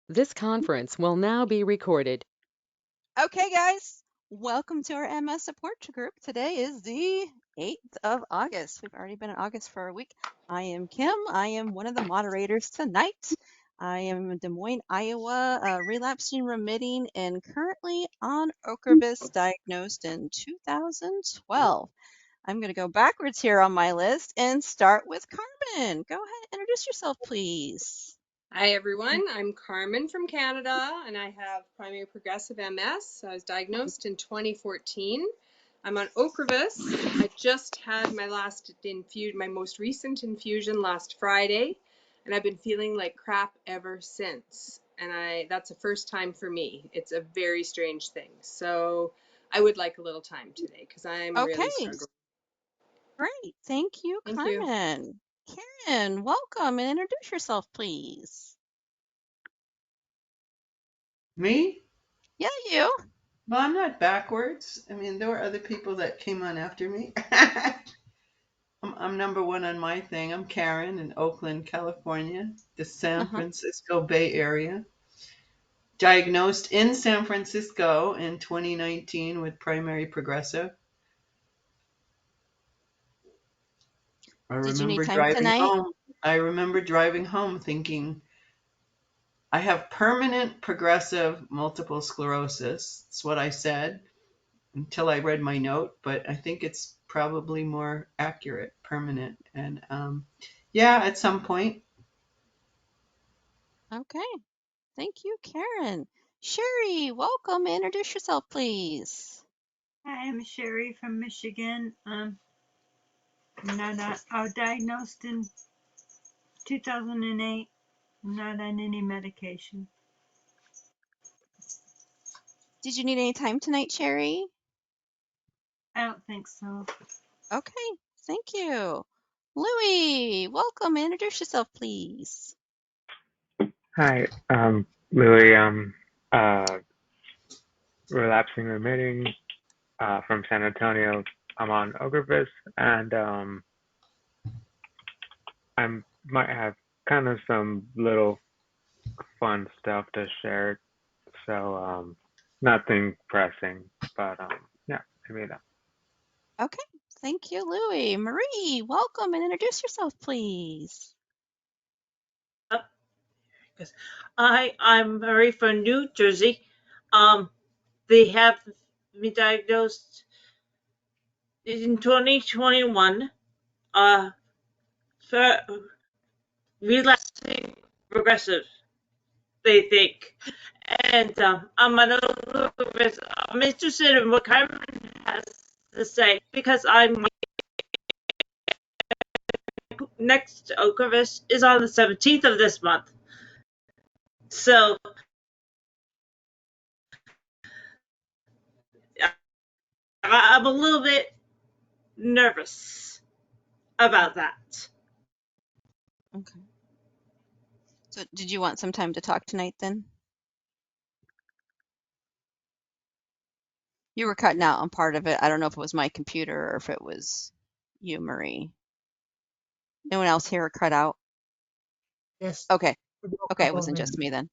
This conference will now be recorded. Okay, guys, welcome to our MS support group. Today is the 8th of August. We've already been in August for a week. I am Kim. I am one of the moderators tonight. I am in Des Moines, Iowa, relapsing, remitting, and currently on Ocrevus, diagnosed in 2012. I'm going to go backwards here on my list and start with Carmen. Go ahead, introduce yourself, please. Hi everyone, I'm Carmen from Canada and I have primary progressive MS. I was diagnosed in 2014. I'm on Ocrevus. I just had my most recent infusion last Friday, and I've been feeling like crap ever since. And that's a first time for me. It's a very strange thing. So I would like a little time today because I'm really Okay, struggling. great. Thank you, Thank you. Carmen. Karen, welcome and introduce yourself, please. Me? Yeah, you. Well, I'm not backwards. I mean, there were other people that came on after me. I'm number one on my thing. I'm Karen in Oakland, California, the San Uh-huh. Francisco Bay Area. Diagnosed in San Francisco in 2019 with primary progressive. I Did you need remember time driving tonight? home. I remember driving home thinking, I have permanent progressive multiple sclerosis. That's what I said until I read my note, but I think it's probably more accurate, permanent. And yeah, at some point. Okay. Thank you, Karen. Sherry, welcome. Introduce yourself, please. Hi, I'm Sherry from Michigan. I was diagnosed in 2008. I'm not on any medication. Did you need any time tonight, Sherry? I don't think so. Okay. Thank you. Louie, welcome. Introduce yourself, please. Hi, Louis. Uh, relapsing remitting from San Antonio. I'm on Ocrevus, and I might have kind of some little fun stuff to share. So nothing pressing, but yeah, maybe that. Okay. Thank you, Louie. Marie, welcome and introduce yourself, please. Hi, I'm Mary from New Jersey. They have me diagnosed in 2021 for relapsing progressive, they think. And I'm interested in what Carmen has to say because I'm next Ocrevus is on the 17th of this month. So I'm a little bit nervous about that. Okay. So did you want some time to talk tonight then? You were cutting out on part of it. I don't know if it was my computer or if it was you, Marie. No one else here cut out? Yes, Okay. we broke Okay, up it on wasn't me. just me then.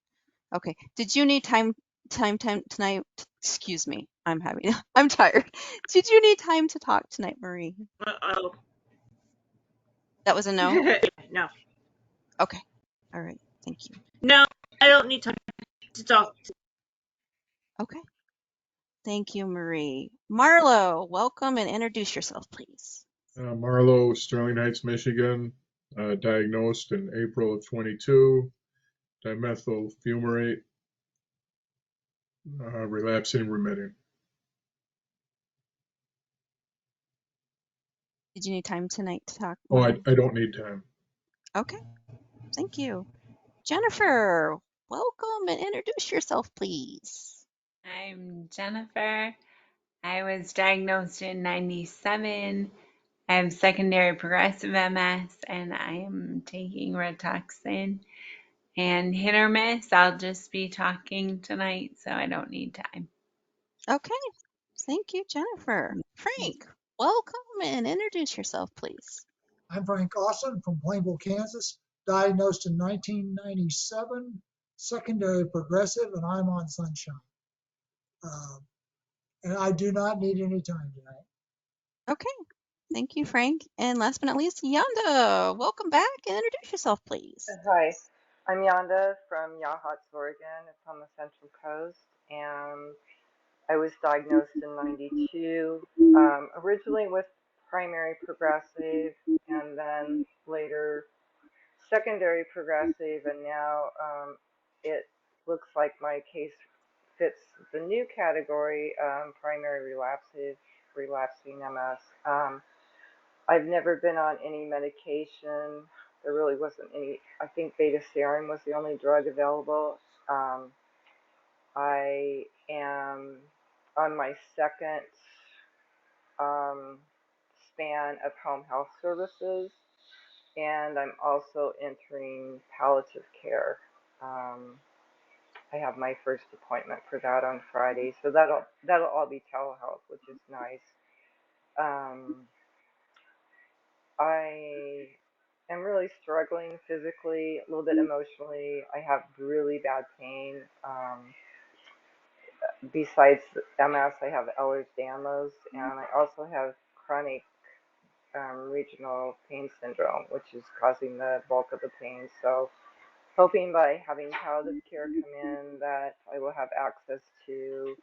Okay. Did you need time tonight? Excuse me. I'm tired. Did you need time to talk tonight, Marie? Uh-oh. That was a no? No. Okay. All right. Thank you. No, I don't need time to talk. Okay. Thank you, Marie. Marlo, welcome and introduce yourself, please. Marlowe, Sterling Heights, Michigan, diagnosed in April of 22, dimethyl fumarate, relapsing remitting. Did you need time tonight to talk, Oh, Marlo? I don't need time. Okay. Thank you. Jennifer, welcome and introduce yourself, please. I'm Jennifer. I was diagnosed in 97. I have secondary progressive MS and I am taking Rituxan and hit or miss. I'll just be talking tonight, so I don't need time. Okay. Thank you, Jennifer. Frank, welcome and introduce yourself, please. I'm Frank Austin from Plainville, Kansas, diagnosed in 1997, secondary progressive, and I'm on Sunshine. And I do not need any time tonight. Okay. Thank you, Frank. And last but not least, Yanda. Welcome back and introduce yourself, please. Hi, I'm Yonda from Yachats, Oregon. It's on the Central Coast, and I was diagnosed in '92, originally with primary progressive, and then later secondary progressive, and now it looks like my case fits the new category, primary relapsing MS. I've never been on any medication. There really wasn't any. I think beta-serin was the only drug available. I am on my second span of home health services, and I'm also entering palliative care. I have my first appointment for that on Friday, so that'll all be telehealth, which is nice. I am really struggling physically, a little bit emotionally. I have really bad pain. Besides MS, I have Ehlers-Danlos, and I also have chronic regional pain syndrome, which is causing the bulk of the pain. So, hoping by having palliative care come in that I will have access to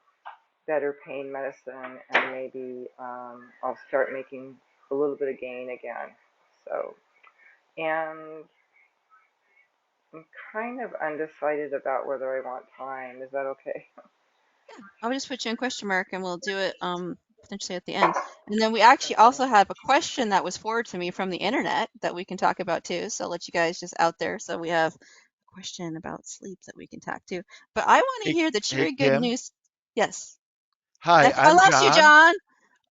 better pain medicine, and maybe I'll start making a little bit of gain again. So, and I'm kind of undecided about whether I want time. Is that okay? Yeah, I'll just put you in question mark and we'll do it potentially at the end. And then we actually also Okay. have a question that was forwarded to me from the internet that we can talk about too. So I'll let you guys just out there. So we have a question about sleep that we can talk to. But I want to Hey, hear the hey, cheery good Kim. news. Yes. Hi, I I'm lost you, John. John.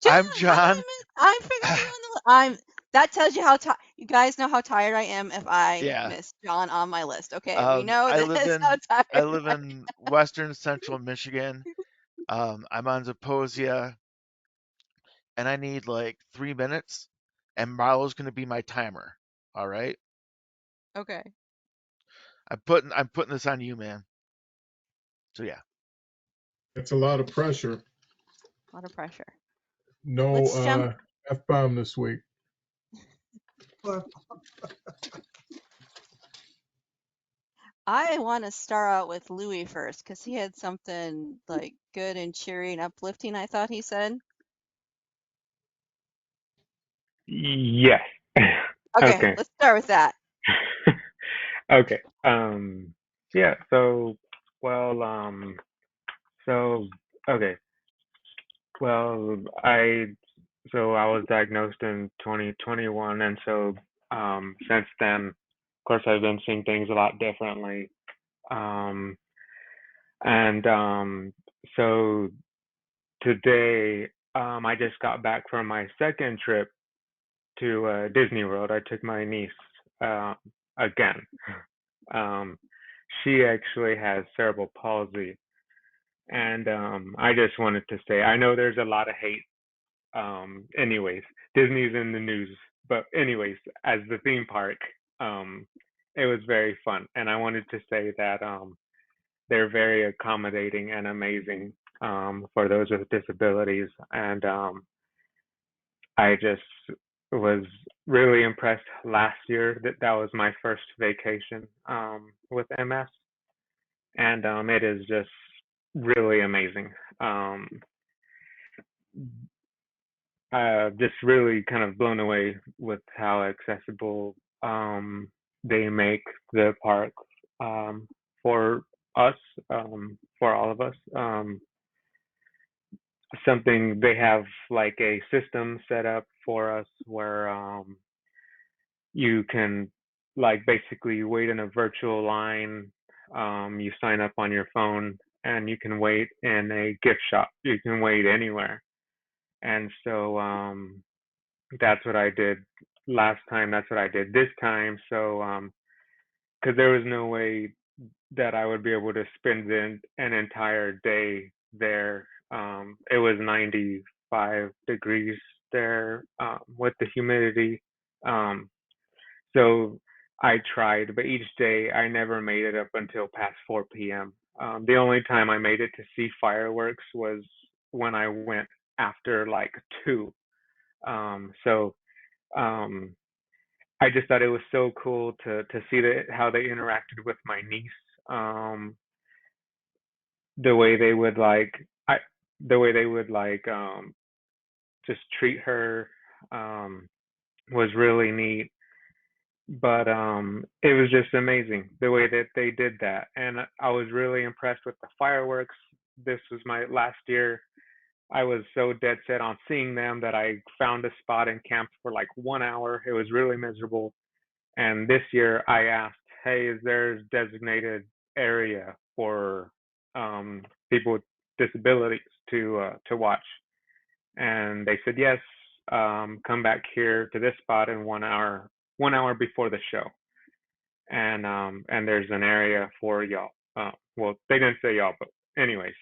John, I'm how did John. I forgot you on the I'm that tells you how tired you guys know how tired I am if I Yeah. miss John on my list. Okay, we know I live this how in I tired live I in western central Michigan. I'm on Zaposia, and I need like 3 minutes, and Marlo's gonna be my timer. All right. Okay. I'm putting this on you, man. So yeah. It's a lot of pressure. A lot of pressure. No Let's jump. F-bomb this week. But I want to start out with Louis first because he had something like good and cheery and uplifting, I thought he said. Yes. Okay, Okay. let's start with that. Okay. Yeah, well, so, okay. Well, I was diagnosed in 2021, and since then, of course, I've been seeing things a lot differently. Um, and so today, I just got back from my second trip to Disney World. I took my niece uh, again. Um, she actually has cerebral palsy, and I just wanted to say I know there's a lot of hate. Anyways, Disney's in the news, but anyways, as the theme park, um, it was very fun, and I wanted to say that they're very accommodating and amazing for those with disabilities, and I just was really impressed last year that that was my first vacation with MS, and it is just really amazing. Um, just really kind of blown away with how accessible they make the park um, for us, for all of us. Something they have like a system set up for us where you can like basically wait in a virtual line. You sign up on your phone and you can wait in a gift shop. You can wait anywhere. And so that's what I did last time. That's what I did this time. So because there was no way that I would be able to spend an entire day there. It was 95 degrees there with the humidity. Um, so I tried, but each day I never made it up until past 4 p.m. The only time I made it to see fireworks was when I went after like 2. So um, I just thought it was so cool to see how they interacted with my niece. Um, the way they would like I the way they would like just treat her um, was really neat. But it was just amazing the way that they did that, and I was really impressed with the fireworks. This was my last year. I was so dead set on seeing them that I found a spot and camped for like 1 hour. It was really miserable. And this year I asked, hey, is there a designated area for people with disabilities to watch? And they said yes. Come back here to this spot in 1 hour, 1 hour before the show, and there's an area for y'all. Well, they didn't say y'all, but anyways,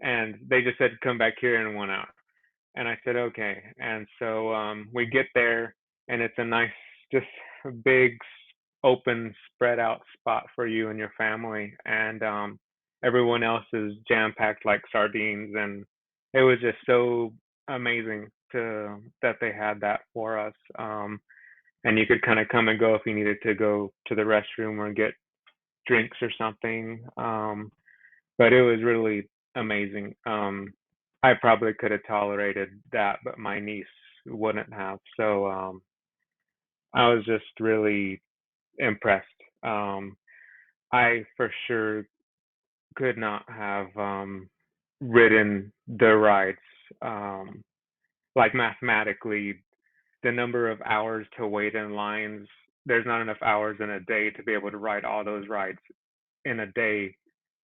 and they just said come back here in 1 hour, and I said okay. And so we get there, and it's a nice, just a big, open, spread out spot for you and your family, and everyone else is jam packed like sardines, and it was just so amazing to that they had that for us. And you could kind of come and go if you needed to go to the restroom or get drinks or something. But it was really amazing. I probably could have tolerated that, but my niece wouldn't have. So I was just really impressed. I for sure could not have ridden the rides. Um, like mathematically, the number of hours to wait in lines, there's not enough hours in a day to be able to ride all those rides in a day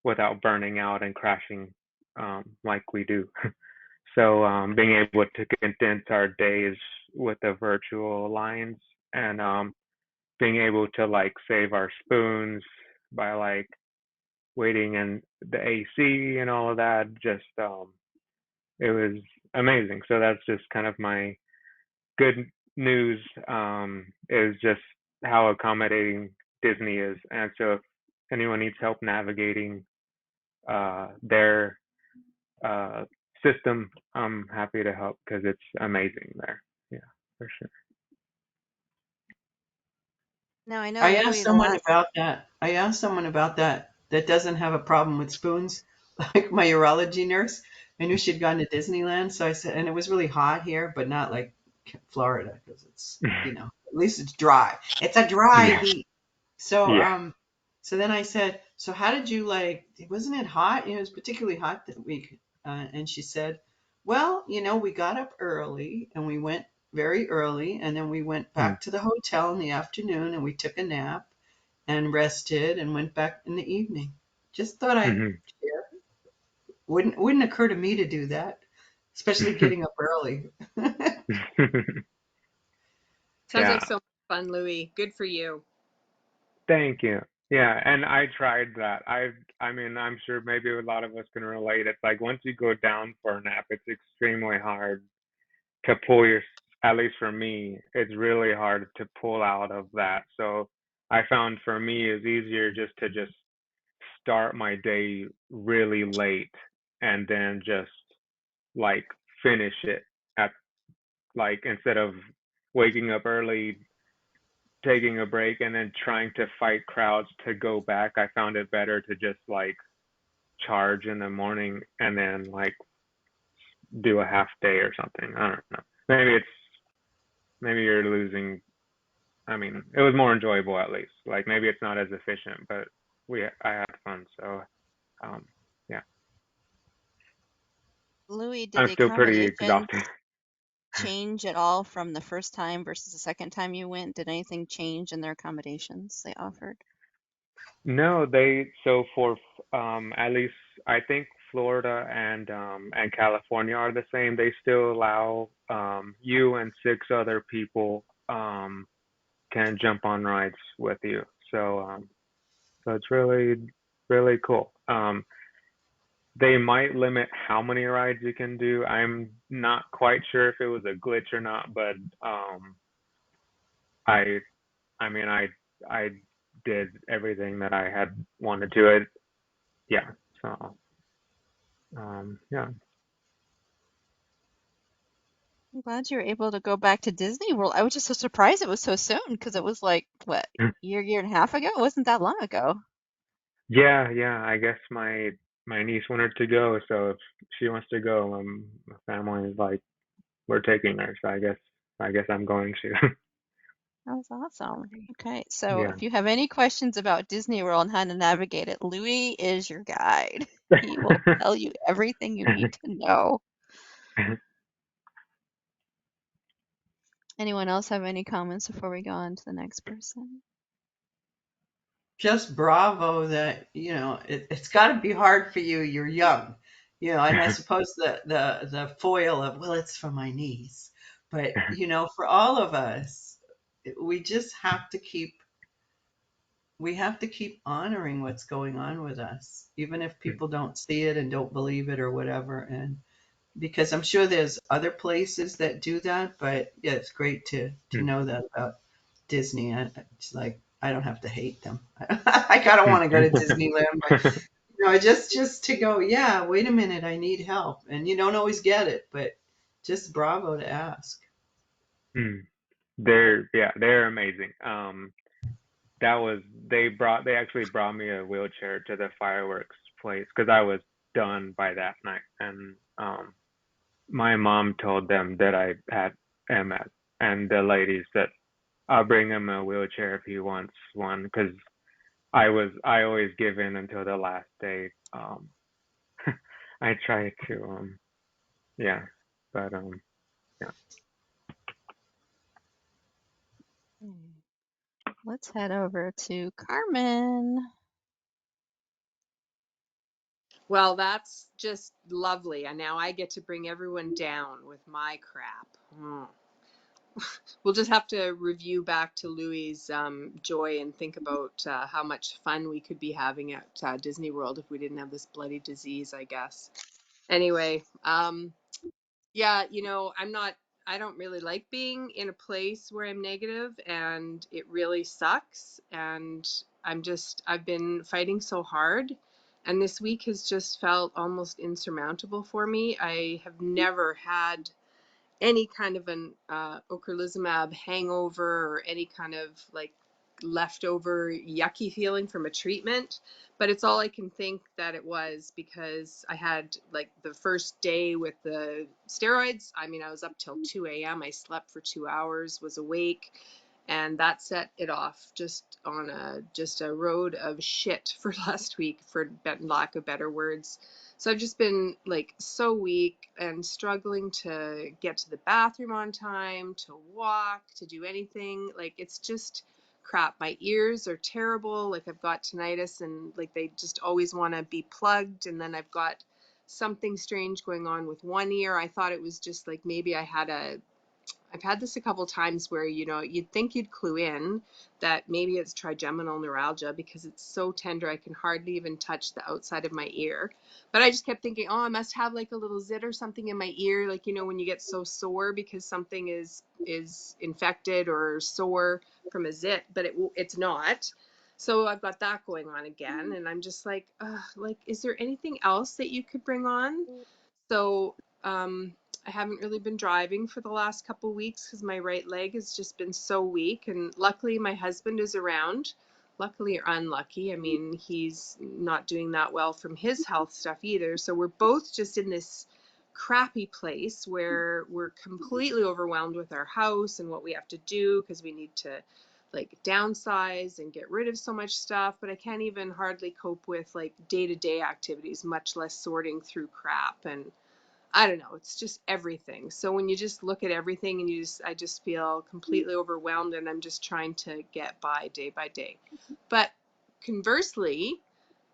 without burning out and crashing like we do. So being able to condense our days with the virtual lines, and being able to like save our spoons by like waiting in the AC and all of that, just it was amazing. So that's just kind of my good news, is just how accommodating Disney is. And so if anyone needs help navigating their uh, system, I'm happy to help because it's amazing there. Yeah, for sure. Now I know I asked Louis the someone last. about that. I asked someone about that that doesn't have a problem with spoons, like my urology nurse. I knew she'd gone to Disneyland, so I said, and it was really hot here, but not like Florida because it's, at least it's dry. It's a dry Yeah, heat. So, yeah. so then I said, so how did you like, wasn't it hot? It was particularly hot that week. And she said, well, we got up early and we went very early. And then we went Mm. back to the hotel in the afternoon and we took a nap and rested and went back in the evening. Just thought I'd Hmm. share. Wouldn't occur to me to do that, especially getting up early. Sounds Yeah, like so much fun, Louis. Good for you. thank you. Yeah, and I tried that. I mean, I'm sure maybe a lot of us can relate. It's like once you go down for a nap, it's extremely hard to pull your, at least for me, it's really hard to pull out of that. So I found for me it's easier just to just start my day really late and then just like finish it at, like, instead of waking up early, taking a break and then trying to fight crowds to go back. I found it better to just like charge in the morning and then like do a half day or something. I don't know. Maybe you're losing. I mean, it was more enjoyable at least. Like maybe it's not as efficient, but I had fun. So um, yeah, Louis, did I'm the still pretty accommodation exhausted. change at all from the first time versus the second time you went? Did anything change in their accommodations they offered? No, they so for at least I think Florida and California are the same. They still allow you and 6 other people can jump on rides with you. So it's really cool. They might limit how many rides you can do. I'm not quite sure if it was a glitch or not, but I I mean I did everything that I had wanted to. It, yeah. So, yeah. I'm glad you were able to go back to Disney World. I was just so surprised it was so soon because it was like, what, year and a half ago? It wasn't that long ago. Yeah, yeah. I guess my niece wanted to go, so if she wants to go, my family is like, we're taking her, so I guess I'm going to. That was awesome. Okay, so Yeah. if you have any questions about Disney World and how to navigate it, Louis is your guide. He will tell you everything you need to know. Anyone else have any comments before we go on to the next person? Just bravo that, it's got to be hard for you. You're young, and I suppose the foil of, well, it's for my niece. But, for all of us, we just have to keep honoring what's going on with us, even if people don't see it and don't believe it or whatever. And because I'm sure there's other places that do that, but yeah, it's great to know that about Disney. It's like I don't have to hate them. I don't want to go to Disneyland, but just to go. Yeah, wait a minute, I need help, and you don't always get it, but just bravo to ask. Mm. They're amazing. That was they actually brought me a wheelchair to the fireworks place because I was done by that night, and my mom told them that I had MS, and the lady said, "I'll bring him a wheelchair if he wants one," because I always give in until the last day. I try to yeah, but yeah. Let's head over to Carmen. Well, that's just lovely. And now I get to bring everyone down with my crap. Mm. We'll just have to review back to Louis' joy and think about how much fun we could be having at Disney World if we didn't have this bloody disease, I guess. Anyway, yeah, I don't really like being in a place where I'm negative and it really sucks. And I've been fighting so hard. And this week has just felt almost insurmountable for me. I have never had any kind of an ocrelizumab hangover or any kind of like leftover yucky feeling from a treatment, but it's all I can think that it was because I had like the first day with the steroids. I mean, I was up till 2 a.m. I slept for 2 hours, was awake, and that set it off just on a road of shit for last week, for lack of better words. So I've just been like so weak and struggling to get to the bathroom on time, to walk, to do anything. Like it's just crap. My ears are terrible. Like I've got tinnitus and like they just always want to be plugged. And then I've got something strange going on with one ear. I thought it was just like maybe I've had this a couple times where, you'd think you'd clue in that maybe it's trigeminal neuralgia because it's so tender I can hardly even touch the outside of my ear. But I just kept thinking, oh, I must have like a little zit or something in my ear, like when you get so sore because something is infected or sore from a zit, but it's not. So I've got that going on again, and I'm just like, is there anything else that you could bring on? So I haven't really been driving for the last couple weeks because my right leg has just been so weak. And luckily, my husband is around. Luckily or unlucky, I mean, he's not doing that well from his health stuff either. So we're both just in this crappy place where we're completely overwhelmed with our house and what we have to do because we need to like downsize and get rid of so much stuff, but I can't even hardly cope with like day-to-day activities, much less sorting through crap. And I don't know, it's just everything. So when you just look at everything and I just feel completely overwhelmed and I'm just trying to get by day. But conversely,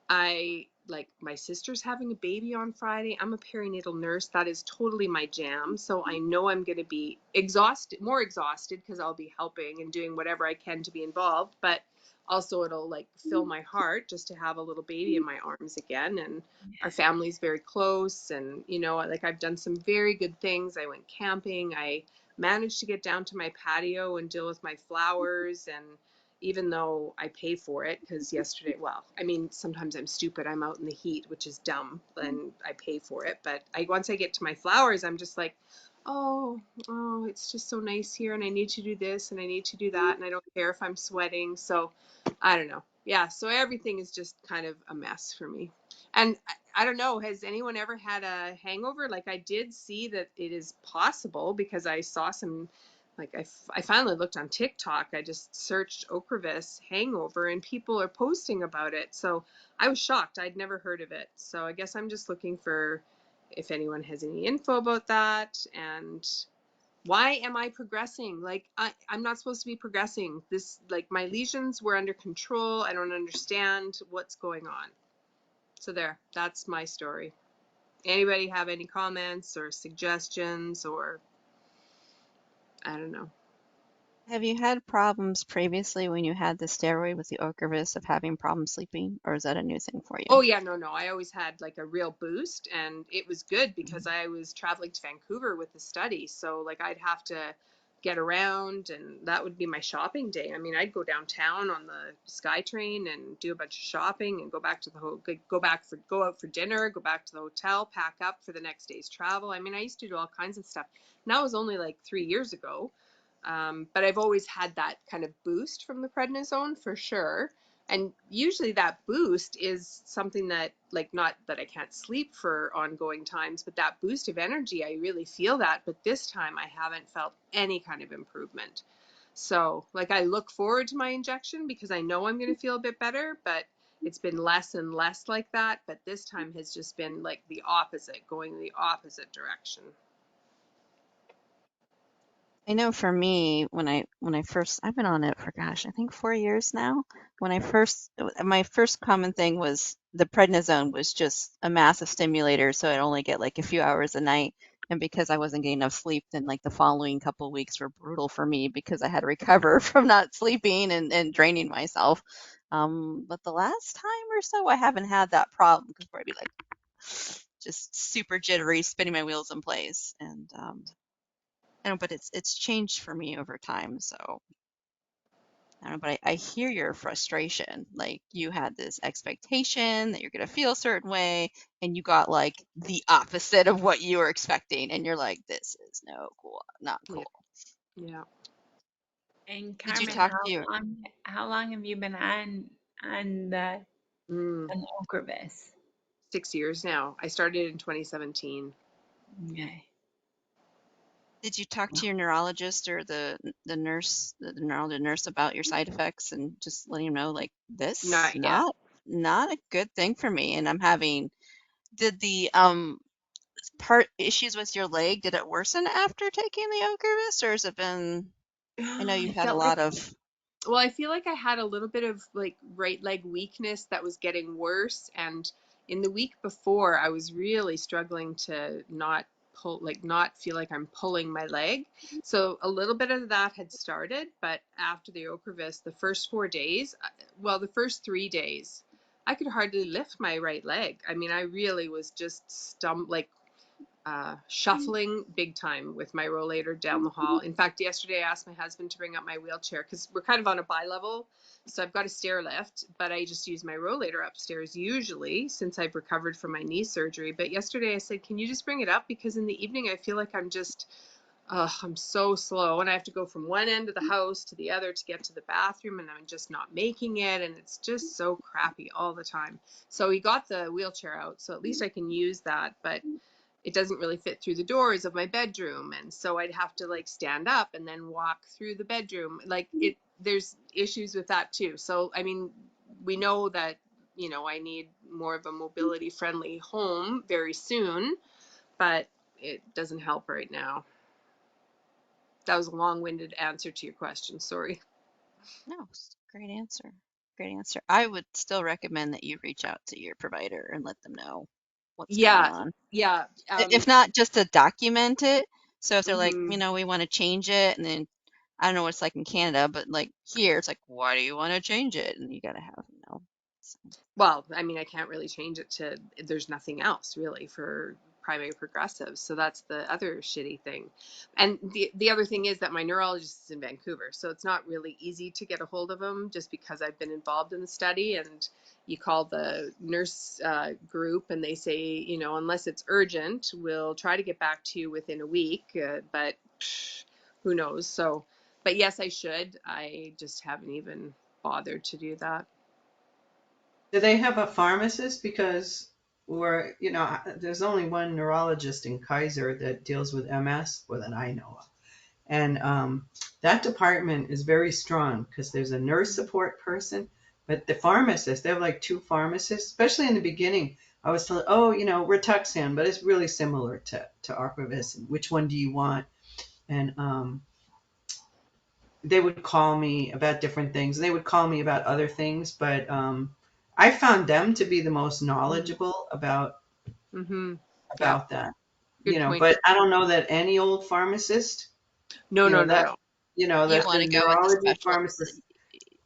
I like my sister's having a baby on Friday. I'm a perinatal nurse. That is totally my jam. So I know I'm going to be more exhausted because I'll be helping and doing whatever I can to be involved. But also it'll like fill my heart just to have a little baby in my arms again. And our family's very close. And, like I've done some very good things. I went camping. I managed to get down to my patio and deal with my flowers and even though I pay for it, because yesterday, well, I mean, sometimes I'm stupid. I'm out in the heat, which is dumb, and I pay for it. But once I get to my flowers, I'm just like, oh, oh, it's just so nice here, and I need to do this, and I need to do that, and I don't care if I'm sweating. So I don't know. Yeah, so everything is just kind of a mess for me. And I don't know, has anyone ever had a hangover? Like I did see that it is possible because I saw some, like I finally looked on TikTok. I just searched Ocrevus hangover and people are posting about it. So I was shocked. I'd never heard of it. So I guess I'm just looking for if anyone has any info about that and why am I progressing? Like I'm not supposed to be progressing. This like my lesions were under control. I don't understand what's going on. So there, that's my story. Anybody have any comments or suggestions or I don't know. Have you had problems previously when you had the steroid with the Ocrevus of having problems sleeping, or is that a new thing for Oh you? yeah, no. I always had like a real boost and it was good because Mhm. I was traveling to Vancouver with the study. So like I'd have to get around and that would be my shopping day. I mean, I'd go downtown on the SkyTrain and do a bunch of shopping and go back to the go out for dinner, go back to the hotel, pack up for the next day's travel. I mean, I used to do all kinds of stuff. And that was only like 3 years ago. But I've always had that kind of boost from the prednisone for sure. And usually that boost is something that, like, not that I can't sleep for ongoing times, but that boost of energy, I really feel that. But this time I haven't felt any kind of improvement. So, like, I look forward to my injection because I know I'm going to feel a bit better, but it's been less and less like that. But this time has just been like the opposite, going the opposite direction. I know for me, when I first, I've been on it for gosh, I think 4 years now. When I first, my first common thing was the prednisone was just a massive stimulator, so I'd only get like a few hours a night. And because I wasn't getting enough sleep, then like the following couple of weeks were brutal for me because I had to recover from not sleeping and draining myself. But the last time or so, I haven't had that problem because I'd be like just super jittery, spinning my wheels in place, and I know, but it's changed for me over time. So I don't know, but I hear your frustration. Like you had this expectation that you're gonna feel a certain way, and you got like the opposite of what you were expecting, and you're like, this is no cool, not Yeah. cool. Yeah. And Did you Carmen, talk to your how long have you been on the Mm, on the Ocrevus? 6 years now. I started in 2017. Okay. did you talk to your neurologist or the nurse, the neurologist nurse about your side effects and just letting them know like this Not yet. not a good thing for me, and I'm having did the part issues with your leg, did it worsen after taking the Ocrevus, or has it been? I know I you've had a felt like lot of. Well, I feel like I had a little bit of like right leg weakness that was getting worse. And in the week before, I was really struggling to not pull, like not feel like I'm pulling my leg. So a little bit of that had started, but after the Ocrevus, the first 4 days, well, the first 3 days, I could hardly lift my right leg. I mean, I really was just like shuffling big time with my rollator down the hall. In fact, yesterday I asked my husband to bring up my wheelchair because we're kind of on a bi-level. So I've got a stair lift, but I just use my rollator upstairs usually since I've recovered from my knee surgery. But yesterday I said, can you just bring it up? Because in the evening I feel like I'm so slow and I have to go from one end of the house to the other to get to the bathroom and I'm just not making it. And it's just so crappy all the time. So he got the wheelchair out. So at least I can use that. But it doesn't really fit through the doors of my bedroom, and so I'd have to like stand up and then walk through the bedroom. Like there's issues with that too. So I mean, we know that I need more of a mobility friendly home very soon, but it doesn't help right now. That was a long-winded answer to your question, sorry. No, great answer. Great answer. I would still recommend that you reach out to your provider and let them know what's going Yeah, on. yeah. If not, just to document it. So if they're like, Mhm. we want to change it, and then I don't know what it's like in Canada, but like here, it's like, why do you want to change it? And you gotta have. So, Well, I mean, I can't really change it to, there's nothing else really for primary progressive. So that's the other shitty thing. And the other thing is that my neurologist is in Vancouver, so it's not really easy to get a hold of him just because I've been involved in the study. And you call the nurse group and they say, you know, unless it's urgent, we'll try to get back to you within a week. But who knows? So, but yes, I should. I just haven't even bothered to do that. Do they have a pharmacist? Because there's only one neurologist in Kaiser that deals with MS, more than I know of. And that department is very strong because there's a nurse support person, but the pharmacist, they have like 2 pharmacists, especially in the beginning. I was told, oh, Rituxan, but it's really similar to Ocrevus. And which one do you want? And they would call me about different things. They would call me about other things, but I found them to be the most knowledgeable about Mm-hmm. that. Good point. But I don't know that any old pharmacist, No. that You that want the to go with the neurology special. pharmacist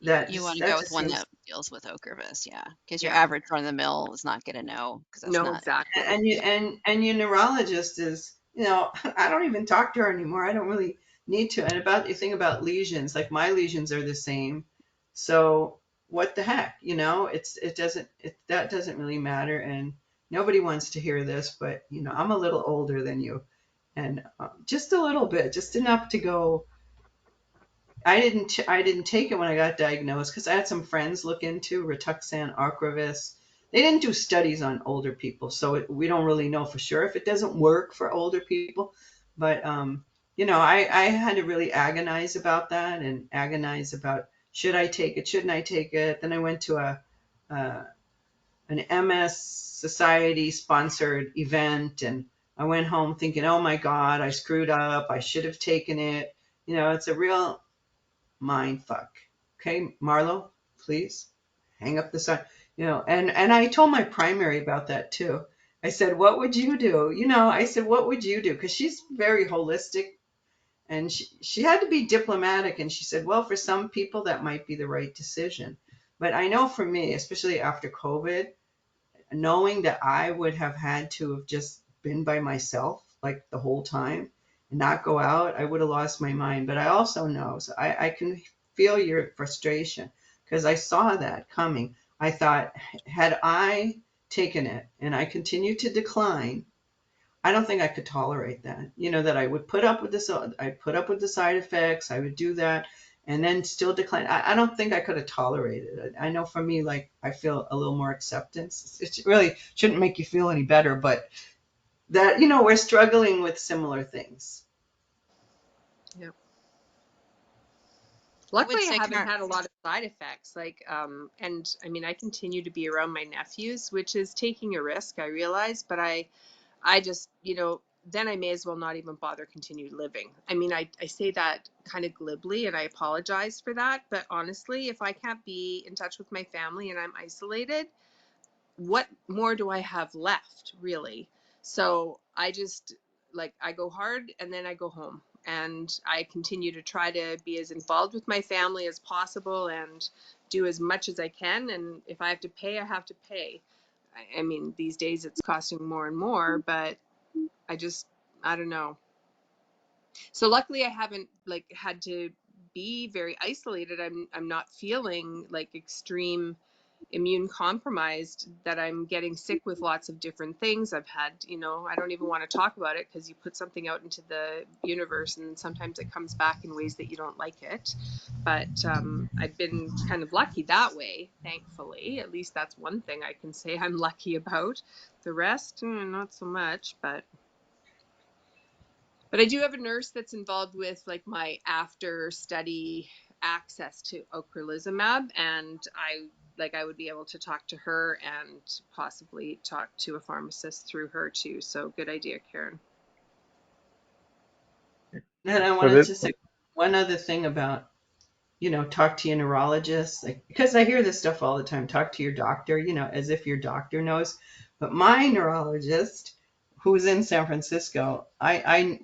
You want to go that with just one seems. that deals with Ocrevus, yeah, because your Yeah. average run of the mill is not going to know because that's No, not. exactly. And your neurologist is, I don't even talk to her anymore. I don't really need to. And about the thing about lesions, like my lesions are the same. So what the heck, that doesn't really matter. And nobody wants to hear this, but I'm a little older than you, and just a little bit, just enough to go. I didn't take it when I got diagnosed because I had some friends look into Rituxan, Ocrevus. They didn't do studies on older people, so we don't really know for sure if it doesn't work for older people. But I had to really agonize about that and agonize about should I take it, shouldn't I take it. Then I went to an MS Society sponsored event, and I went home thinking, oh my God, I screwed up. I should have taken it. It's a real mind fuck. Okay, Marlo, please hang up the sign. And I told my primary about that too. I said, what would you do? I said, what would you do? Because she's very holistic, and she had to be diplomatic. And she said, well, for some people that might be the right decision. But I know for me, especially after COVID, knowing that I would have had to have just been by myself like the whole time and not go out, I would have lost my mind. But I also know, so I can feel your frustration because I saw that coming. I thought, had I taken it and I continued to decline, I don't think I could tolerate that. That I would put up with this, I put up with the side effects, I would do that and then still decline. I don't think I could have tolerated it. I know for me, like, I feel a little more acceptance. It really shouldn't make you feel any better, but that, we're struggling with similar things. Yeah. I would Luckily, I say, haven't had a lot of side effects. And I mean, I continue to be around my nephews, which is taking a risk, I realize, but I just, then I may as well not even bother continue living. I mean, I say that kind of glibly and I apologize for that. But honestly, if I can't be in touch with my family and I'm isolated, what more do I have left, really? So I just, like, I go hard and then I go home. And I continue to try to be as involved with my family as possible and do as much as I can. And if I have to pay, I have to pay. I mean, these days it's costing more and more, but I don't know. So luckily I haven't like had to be very isolated. I'm not feeling like extreme immune compromised that I'm getting sick with lots of different things. I've had, I don't even want to talk about it because you put something out into the universe and sometimes it comes back in ways that you don't like it. But I've been kind of lucky that way, thankfully. At least that's one thing I can say I'm lucky about. The rest, not so much, but I do have a nurse that's involved with like my after study access to ocrelizumab, and I would be able to talk to her and possibly talk to a pharmacist through her too. So good idea, Karen. And I So wanted this, to say one other thing about, talk to your neurologist, like, because I hear this stuff all the time. Talk to your doctor, as if your doctor knows. But my neurologist, who's in San Francisco, I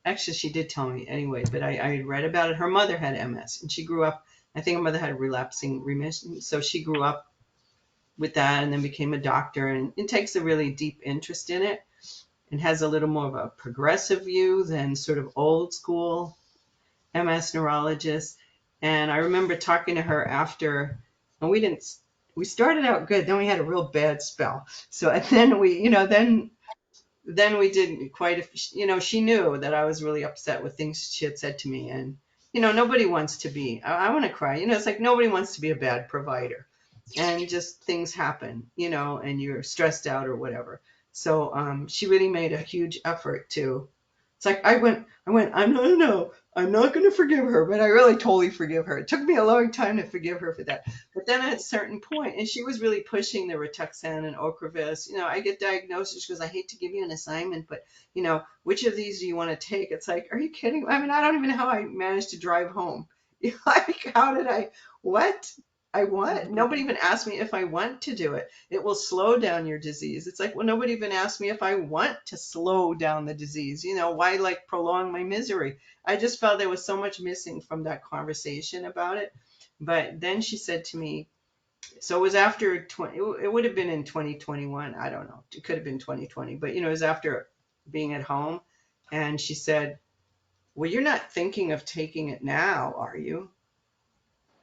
actually, she did tell me anyway, but I read about it. Her mother had MS and she grew up, I think her mother had relapsing remission. So she grew up with that and then became a doctor and it takes a really deep interest in it. and has a little more of a progressive view than sort of old school MS neurologist. And I remember talking to her after, and we started out good, then we had a real bad spell. So, and then then we did quite she knew that I was really upset with things she had said to me. And, nobody wants to be, I want to cry. It's like nobody wants to be a bad provider. And just things happen, and you're stressed out or whatever. So she really made a huge effort to, it's like I went, I'm not going to forgive her, but I really totally forgive her. It took me a long time to forgive her for that. But then at a certain point, and she was really pushing the Rituxan and Ocrevus, I get diagnosed. She goes, I hate to give you an assignment, but, which of these do you want to take? It's like, are you kidding? I mean, I don't even know how I managed to drive home. Like, how did what? I want. Nobody even asked me if I want to do it. It will slow down your disease. It's like, well, nobody even asked me if I want to slow down the disease. Why prolong my misery? I just felt there was so much missing from that conversation about it. But then she said to me, so it was after it would have been in 2021. I don't know. It could have been 2020, but it was after being at home. And she said, well, you're not thinking of taking it now, are you?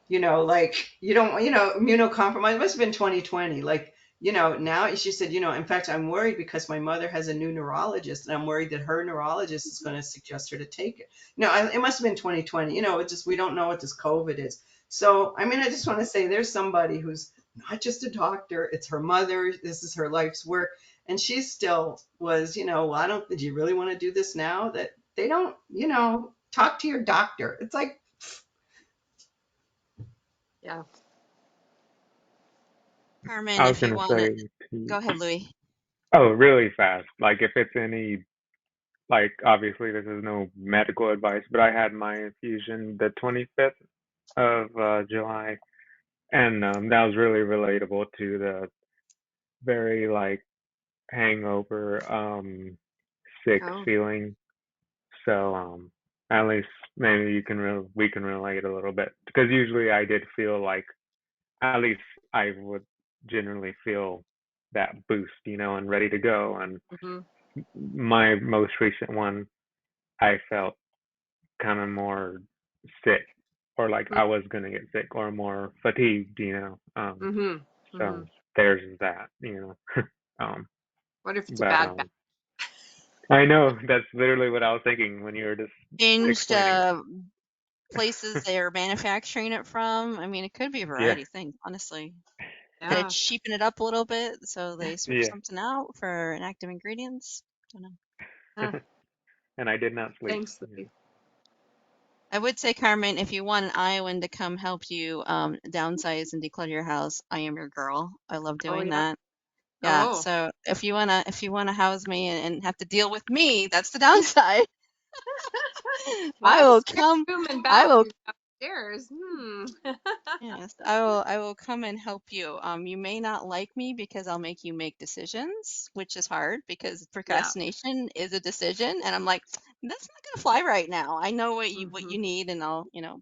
You don't, immunocompromised. It must have been 2020. Now she said, in fact, I'm worried because my mother has a new neurologist and I'm worried that her neurologist is going to suggest her to take it. It must have been 2020. We don't know what this COVID is. So, I mean, I just want to say there's somebody who's not just a doctor. It's her mother. This is her life's work. And she still was, well, do you really want to do this now? That they don't, talk to your doctor. It's like, Yeah. I Carmen, was if you gonna want to, say to, go ahead, Louis. oh, really fast. Like if it's any, like obviously this is no medical advice, but I had my infusion the 25th of July, and that was really relatable to the very like hangover, sick Oh. feeling. So at least maybe we can relate a little bit because usually I did feel like at least I would generally feel that boost, and ready to go. And Mm-hmm. my most recent one, I felt kind of more sick, or like I was gonna get sick, or more fatigued. Mm-hmm. Mm-hmm. So there's that. What if it's a But bad back? I know that's literally what I was thinking when you were just Changed explaining it. places they're manufacturing it from. I mean, it could be a Yeah, variety of things, honestly. Did Yeah. it cheapen it up a little bit so they switched yeah. something out for inactive ingredients? Don't know. Huh. And I did not sleep. Thanks, Louise. I would say, Carmen, if you want an Iowan to come help you downsize and declutter your house, I am your girl. I love Oh doing yeah. that. Yeah. Oh. So if you wanna house me and have to deal with me, that's the downside. Well, I I have a will spare come. room and I will. bathroom downstairs. Yes, I will come and help you. You may not like me because I'll make you make decisions, which is hard because Yeah. procrastination is a decision, and I'm like, that's not gonna fly right now. I know what Mm-hmm. you need, and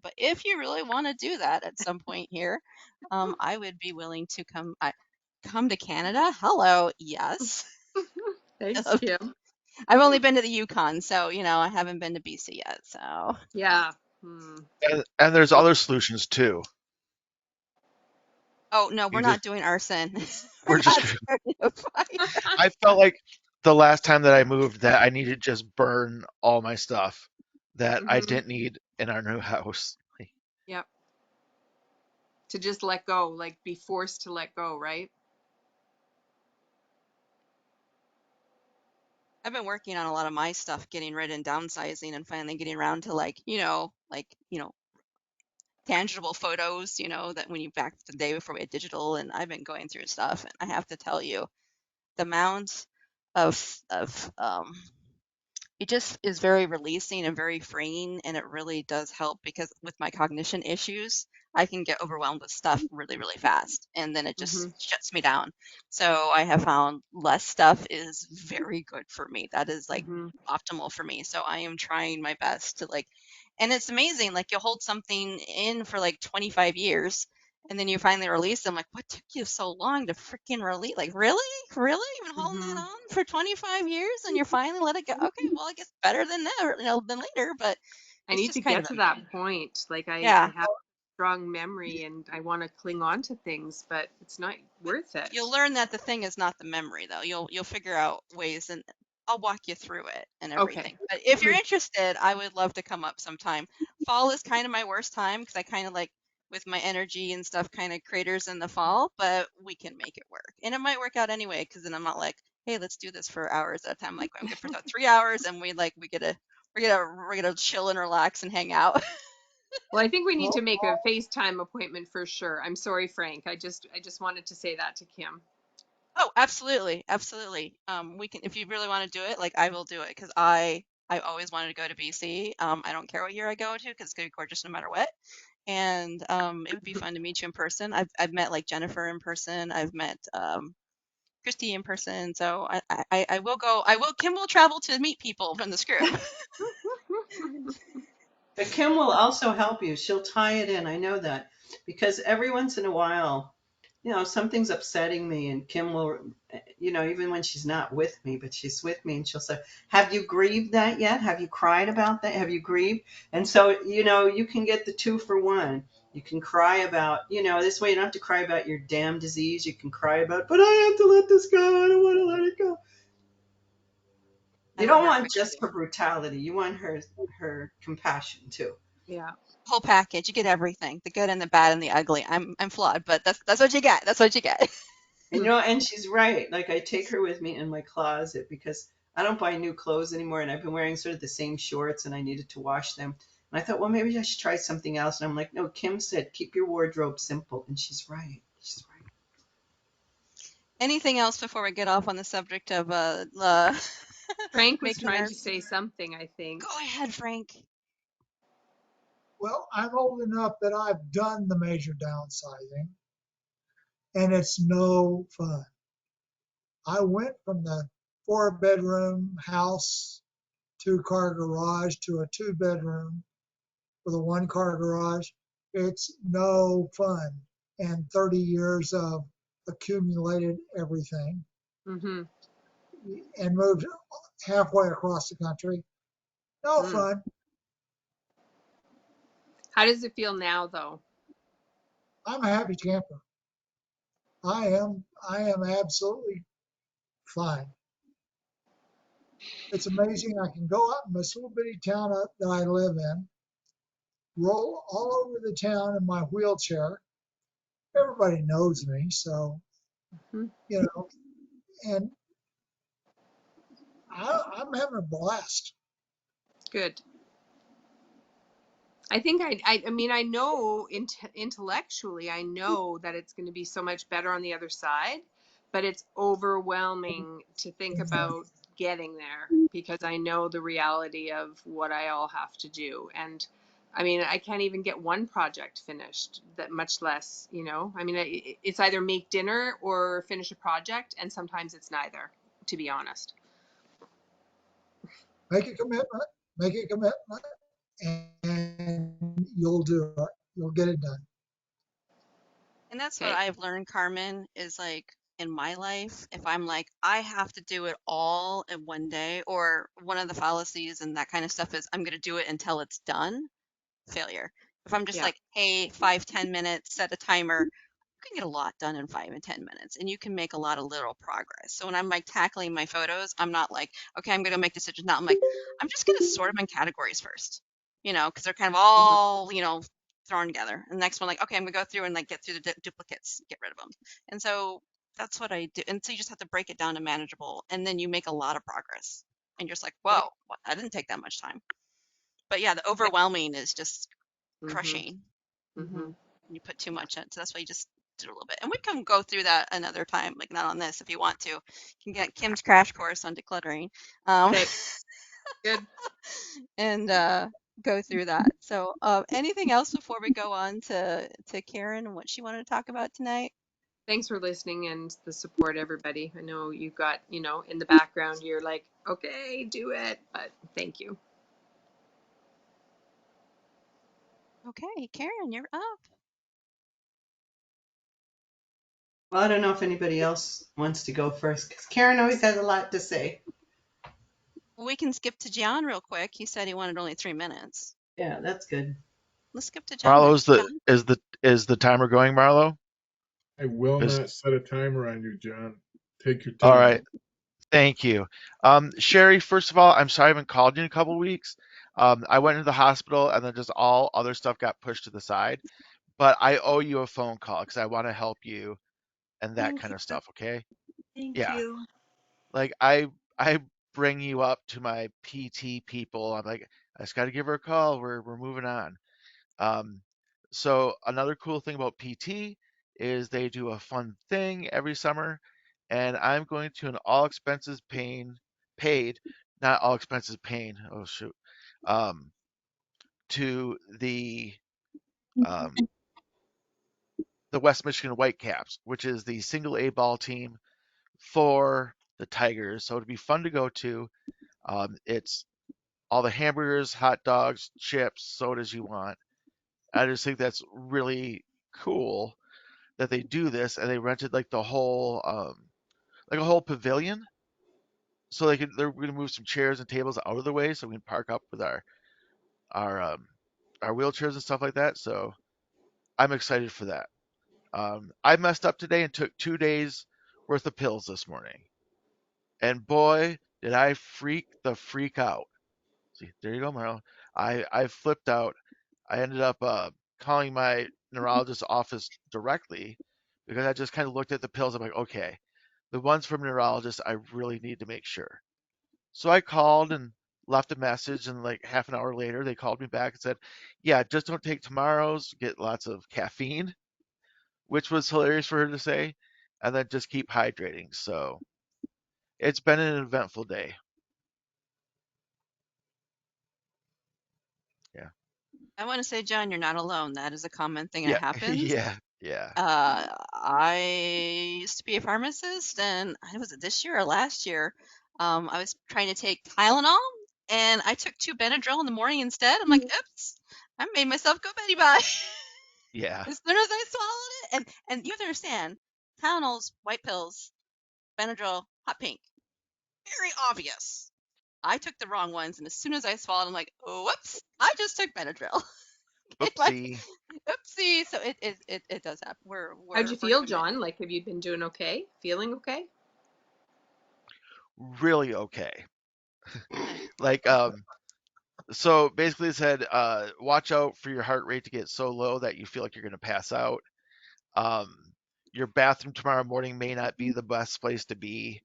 but if you really want to do that at some point here, I would be willing to come to Canada. Hello, yes. Thanks, Kim. I've only been to the Yukon, so I haven't been to BC yet. So, Yeah. Hmm. And there's other solutions too. oh no, we're You not just doing arson. We're we're just not starting a fire. I felt like the last time that I moved that I needed to just burn all my stuff that I Mm-hmm. didn't need in our new house. Yep. To just let go, like be forced to let go, right? I've been working on a lot of my stuff, getting rid and downsizing, and finally getting around to tangible photos. That when you back the day before we had digital, and I've been going through stuff, and I have to tell you, the amount of it just is very releasing and very freeing, and it really does help because with my cognition issues, I can get overwhelmed with stuff really, really fast, and then it Mm-hmm. just shuts me down. So I have found less stuff is very good for me. That is like Mm-hmm. optimal for me. So I am trying my best to and it's amazing. Like you'll hold something in for like 25 years, and then you finally release them. Like, what took you so long to freaking release? Like, really? Really? You've been holding that Hmm. on for 25 years and you're finally let it go? Okay, well, I guess better than never, than later, but I it's need to just kind get of to a, that point. Like I yeah. have strong memory and I want to cling on to things, but it's not But worth you'll it. learn that the thing is not the memory, though. You'll figure out ways, and I'll walk you through it and Okay. everything. But if you're Good. interested, I would love to come up sometime. Fall is kind of my worst time because I kind of like with my energy and stuff kind of craters in the fall, but we can make it work. And it might work out anyway because then I'm not like, hey, let's do this for hours at a time. Like I'm good for about 3 hours and we get to chill and relax and hang out. Well, I think we need to Well, make a FaceTime appointment for sure. I'm sorry, Frank. I just wanted to say that to Kim. Oh, absolutely, absolutely. We can if you really want to do it, like I will do it because I always wanted to go to BC. I don't care what year I go to because it's gonna be gorgeous no matter what. And it would be fun to meet you in person. I've met like Jennifer in person. I've met Christy in person. So I will go. I will. Kim will travel to meet people from this group. But Kim will also help you. She'll tie it in. I know that because every once in a while, something's upsetting me, and Kim will, even when she's not with me, but she's with me, and she'll say, "Have you grieved that yet? Have you cried about that? Have you grieved?" And so, you can get the two for one. You can cry about, this way you don't have to cry about your damn disease. You can cry about, but I have to let this go. I don't want to let it go. I You love don't her want quickly. just her brutality. You want her compassion too. Yeah. Whole package. You get everything, the good and the bad and the ugly. I'm flawed, but that's what you get. That's what you get. And and she's right. Like I take her with me in my closet because I don't buy new clothes anymore, and I've been wearing sort of the same shorts, and I needed to wash them. And I thought, well, maybe I should try something else. And I'm like, no, Kim said keep your wardrobe simple, and she's right. She's right. Anything else before we get off on the subject of Frank was making trying our to say something, I think. Go ahead, Frank. well, I'm old enough that I've done the major downsizing, and it's no fun. I went from the 4-bedroom house, 2-car garage to a 2-bedroom with a 1-car garage. It's no fun. And 30 years of accumulated everything Mm-hmm. and moved halfway across the country. No Mm. fun. How does it feel now, though? I'm a happy camper. I am absolutely fine. It's amazing. I can go out in this little bitty town that I live in, roll all over the town in my wheelchair. Everybody knows me, so Hmm. you know, and I'm having a blast. Good. I think I mean, I know intellectually, I know that it's going to be so much better on the other side, but it's overwhelming to think about getting there because I know the reality of what I all have to do. And I mean, I can't even get one project finished, that much less, I mean, it's either make dinner or finish a project, and sometimes it's neither, to be honest. Make a commitment, make a commitment, and you'll do it. You'll get it done. And that's what Okay. I've learned, Carmen, is like in my life, if I'm like, I have to do it all in one day, or one of the fallacies and that kind of stuff is I'm going to do it until it's done, failure. If I'm just Yeah. like, hey, 5, 10 minutes, set a timer, you can get a lot done in 5 and 10 minutes, and you can make a lot of little progress. So when I'm like tackling my photos, I'm not like, okay, I'm going to make decisions now. I'm like, I'm just going to sort them in categories first, because they're kind of Hmm. all, thrown together. And the next one, like, okay, I'm going to go through and like get through the duplicates, get rid of them. And so that's what I do. And so you just have to break it down to manageable, and then you make a lot of progress. And you're just like, Okay. whoa, that didn't take that much time. But yeah, the Okay. overwhelming is just Hmm. crushing. Hmm. You put too much in, so that's why you just do a little bit. And we can go through that another time, like not on this if you want to. You can get Kim's crash course on decluttering, Okay. Good. and go through that. So, anything else before we go on to Karen and what she wanted to talk about tonight? Thanks for listening and the support, everybody. I know you got, in the background, you're like, okay, do it, but thank you. Okay, Karen, you're up. Well, I don't know if anybody else wants to go first because Karen always has a lot to say. We can skip to John real quick. He said he wanted only 3 minutes. Yeah, that's good. Let's skip to John then. Marlo's the John? is the timer going, Marlo? I will Is not set a timer on you, John. Take your all time. right. Thank you. Sherry, first of all, I'm sorry I haven't called you in a couple of weeks. I went into the hospital and then just all other stuff got pushed to the side. But I owe you a phone call because I want to help you and that Thank kind you. of stuff, okay? Thank Yeah. you. Like I bring you up to my PT people. I'm like, I just gotta give her a call. We're moving on. Um, so another cool thing about PT is they do a fun thing every summer, and I'm going to an all expenses paid, not all expenses paying. Oh shoot, um, to um, the West Michigan Whitecaps, which is the single A ball team for the Tigers. So it'd be fun to go to. It's all the hamburgers, hot dogs, chips, sodas you want. I just think that's really cool that they do this, and they rented like the whole like a whole pavilion, so they're going to move some chairs and tables out of the way so we can park up with our um, our wheelchairs and stuff like that. So I'm excited for that. I messed up today and took 2 days worth of pills this morning, and boy, did I freak out. See, there you go, Marlon. I flipped out. I ended up calling my neurologist's office directly because I just kind of looked at the pills. I'm like, okay, the ones from neurologist, I really need to make sure. So I called and left a message, and like half an hour later, they called me back and said, yeah, just don't take tomorrow's, get lots of caffeine, which was hilarious for her to say, and then just keep hydrating. So it's been an eventful day. Yeah. I want to say, John, you're not alone. That is a common thing that Yeah. happens. Yeah. Yeah. I used to be a pharmacist, and I was it this year or last year. I was trying to take Tylenol, and I took 2 Benadryl in the morning instead. I'm like, oops, I made myself go Betty Bye. Yeah. As soon as I swallowed it, and you have to understand, Tylenol's white pills, Benadryl hot pink, very obvious. I took the wrong ones, and as soon as I swallowed, I'm like, whoops, I just took Benadryl. Like, Oopsie. oopsie. So it does happen. How'd you We're feel, committed. John? Like, have you been doing okay? Feeling okay? Really okay. Good. Like, so basically it said, watch out for your heart rate to get so low that you feel like you're going to pass out. Um, your bathroom tomorrow morning may not be the best place to be,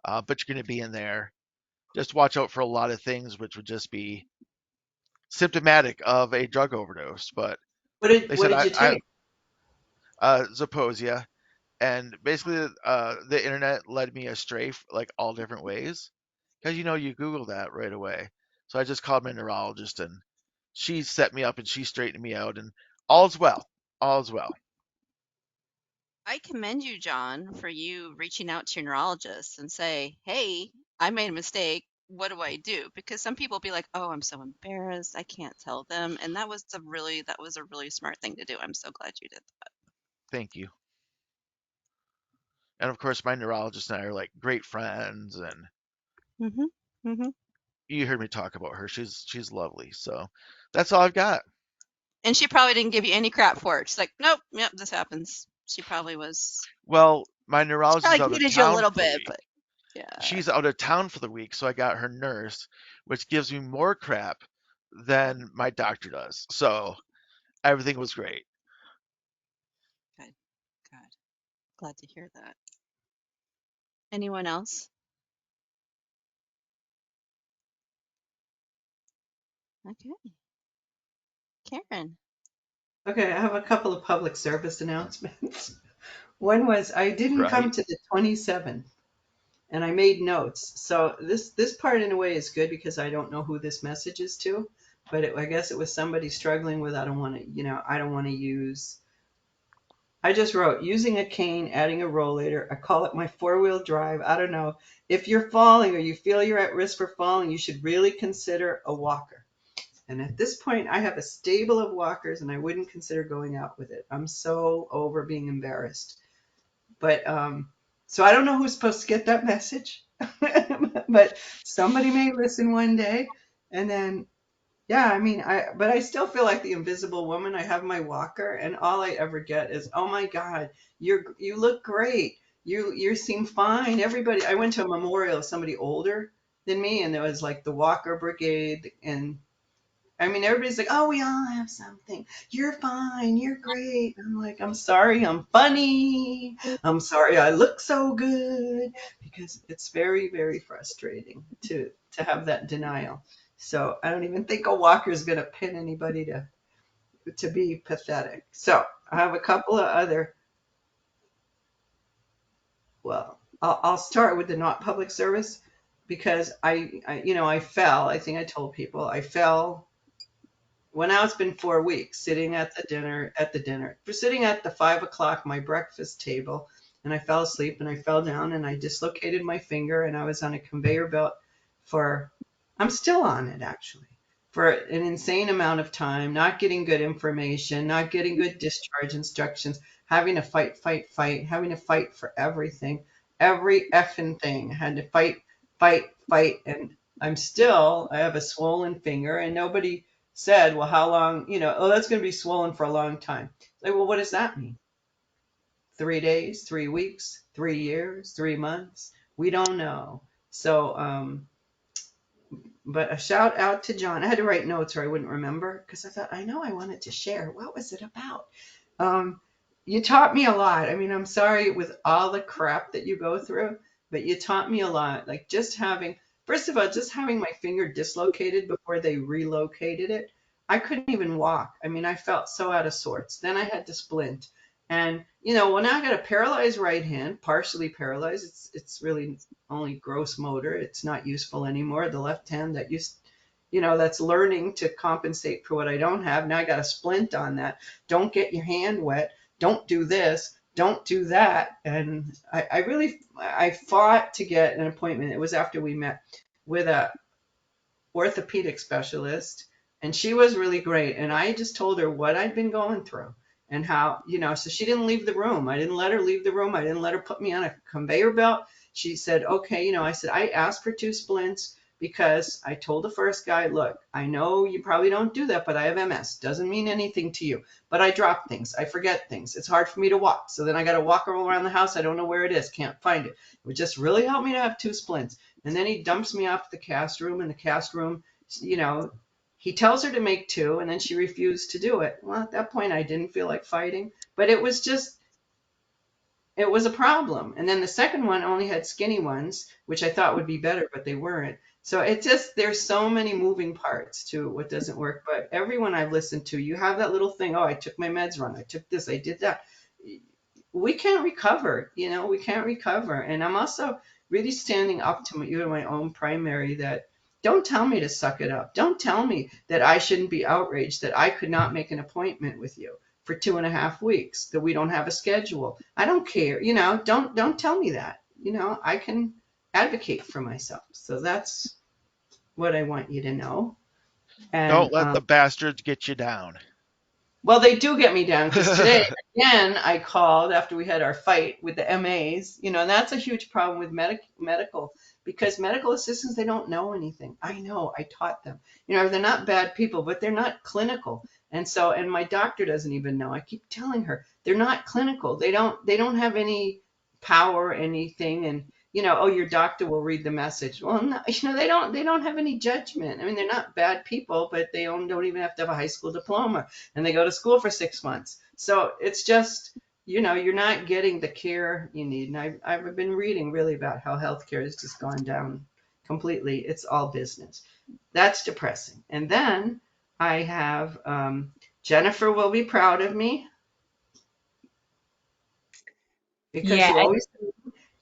but you're going to be in there. Just watch out for a lot of things, which would just be symptomatic of a drug overdose. But they What said did you take? Zeposia, and basically the internet led me astray like all different ways because you Google that right away. So I just called my neurologist and she set me up and she straightened me out and all's well. All's well. I commend you, John, for you reaching out to your neurologist and say, "Hey, I made a mistake. What do I do?" Because some people be like, "Oh, I'm so embarrassed. I can't tell them." And that was a really smart thing to do. I'm so glad you did that. Thank you. And of course, my neurologist and I are like great friends, and Mhm. Mhm. you heard me talk about her. She's lovely. So that's all I've got. And she probably didn't give you any crap for it. She's like, "Nope, yep, this happens." She probably was. Well, my She neurologist is probably out of hated you a town little for the bit, week. but yeah. She's out of town for the week, so I got her nurse, which gives me more crap than my doctor does. So everything was great. Good. Good. Glad to hear that. Anyone else? Okay. Karen. Okay, I have a couple of public service announcements. One was I didn't come Right? to the 27th and I made notes. So this part in a way is good because I don't know who this message is to, but I guess it was somebody struggling with I don't want to use. I just wrote using a cane, adding a rollator. I call it my four-wheel drive. I don't know. If you're falling or you feel you're at risk for falling, you should really consider a walker. And at this point, I have a stable of walkers and I wouldn't consider going out with it. I'm so over being embarrassed. But so I don't know who's supposed to get that message, but somebody may listen one day. And then, yeah, I mean, but I still feel like the invisible woman. I have my walker, and all I ever get is, "Oh my God, you look great. You seem fine." Everybody, I went to a memorial of somebody older than me, and there was like the walker brigade, and I mean, everybody's like, "Oh, we all have something. You're fine. You're great." I'm like, "I'm sorry. I'm funny. I'm sorry. I look so good," because it's very, very frustrating to have that denial. So I don't even think a walker is going to pin anybody to be pathetic. So I have a couple of other. Well, I'll start with the not public service because I fell. I think I told people I fell. Well, now it's been 4 weeks sitting sitting at the 5 o'clock, my breakfast table, and I fell asleep and I fell down and I dislocated my finger and I was on a conveyor belt for, I'm still on it actually, for an insane amount of time, not getting good information, not getting good discharge instructions, having to fight, having to fight for everything, every effing thing. I had to fight, and I have a swollen finger and nobody said, "Well, how long, oh, that's going to be swollen for a long time." Like, well, what does that mean? 3 days, 3 weeks, 3 years, 3 months? We don't know. So, but a shout out to John. I had to write notes or I wouldn't remember because I thought, I know I wanted to share. What was it about? Um, you taught me a lot. I mean, I'm sorry with all the crap that you go through, but you taught me a lot. Like first of all, just having my finger dislocated before they relocated it, I couldn't even walk. I mean, I felt so out of sorts. Then I had to splint. And, well, now I got a paralyzed right hand, partially paralyzed. It's really only gross motor. It's not useful anymore. The left hand that's learning to compensate for what I don't have. Now I got a splint on that. Don't get your hand wet. Don't do this. Don't do that. And I fought to get an appointment. It was after we met with a orthopedic specialist, and she was really great. And I just told her what I'd been going through and how, so she didn't leave the room. I didn't let her leave the room. I didn't let her put me on a conveyor belt. She said, okay, I said, I asked for 2 splints because I told the first guy, look, I know you probably don't do that, but I have MS. Doesn't mean anything to you. But I drop things. I forget things. It's hard for me to walk. So then I got to walk around the house. I don't know where it is. Can't find it. It would just really help me to have 2 splints. And then he dumps me off the cast room. In the cast room, he tells her to make 2, and then she refused to do it. Well, at that point, I didn't feel like fighting. But it was a problem. And then the second one only had skinny ones, which I thought would be better, but they weren't. So there's so many moving parts to what doesn't work. But everyone I've listened to, you have that little thing, oh, I took my meds wrong. I took this, I did that. We can't recover, we can't recover. And I'm also really standing up to my own primary that don't tell me to suck it up. Don't tell me that I shouldn't be outraged that I could not make an appointment with you for 2.5 weeks, that we don't have a schedule. I don't care, don't tell me that. I can advocate for myself. So that's what I want you to know. And Don't let the bastards get you down. well, they do get me down because today, again, I called after we had our fight with the MAs. And that's a huge problem with medical because medical assistants, they don't know anything. I know, I taught them. They're not bad people, but they're not clinical. And my doctor doesn't even know. I keep telling her they're not clinical. They don't have any power or anything. And oh, your doctor will read the message. Well, no, they don't have any judgment. I mean, they're not bad people, but they don't even have to have a high school diploma, and they go to school for 6 months. So it's just, you're not getting the care you need. And I've been reading really about how healthcare has just gone down completely. It's all business. That's depressing. And then I have Jennifer will be proud of me because Yeah, you always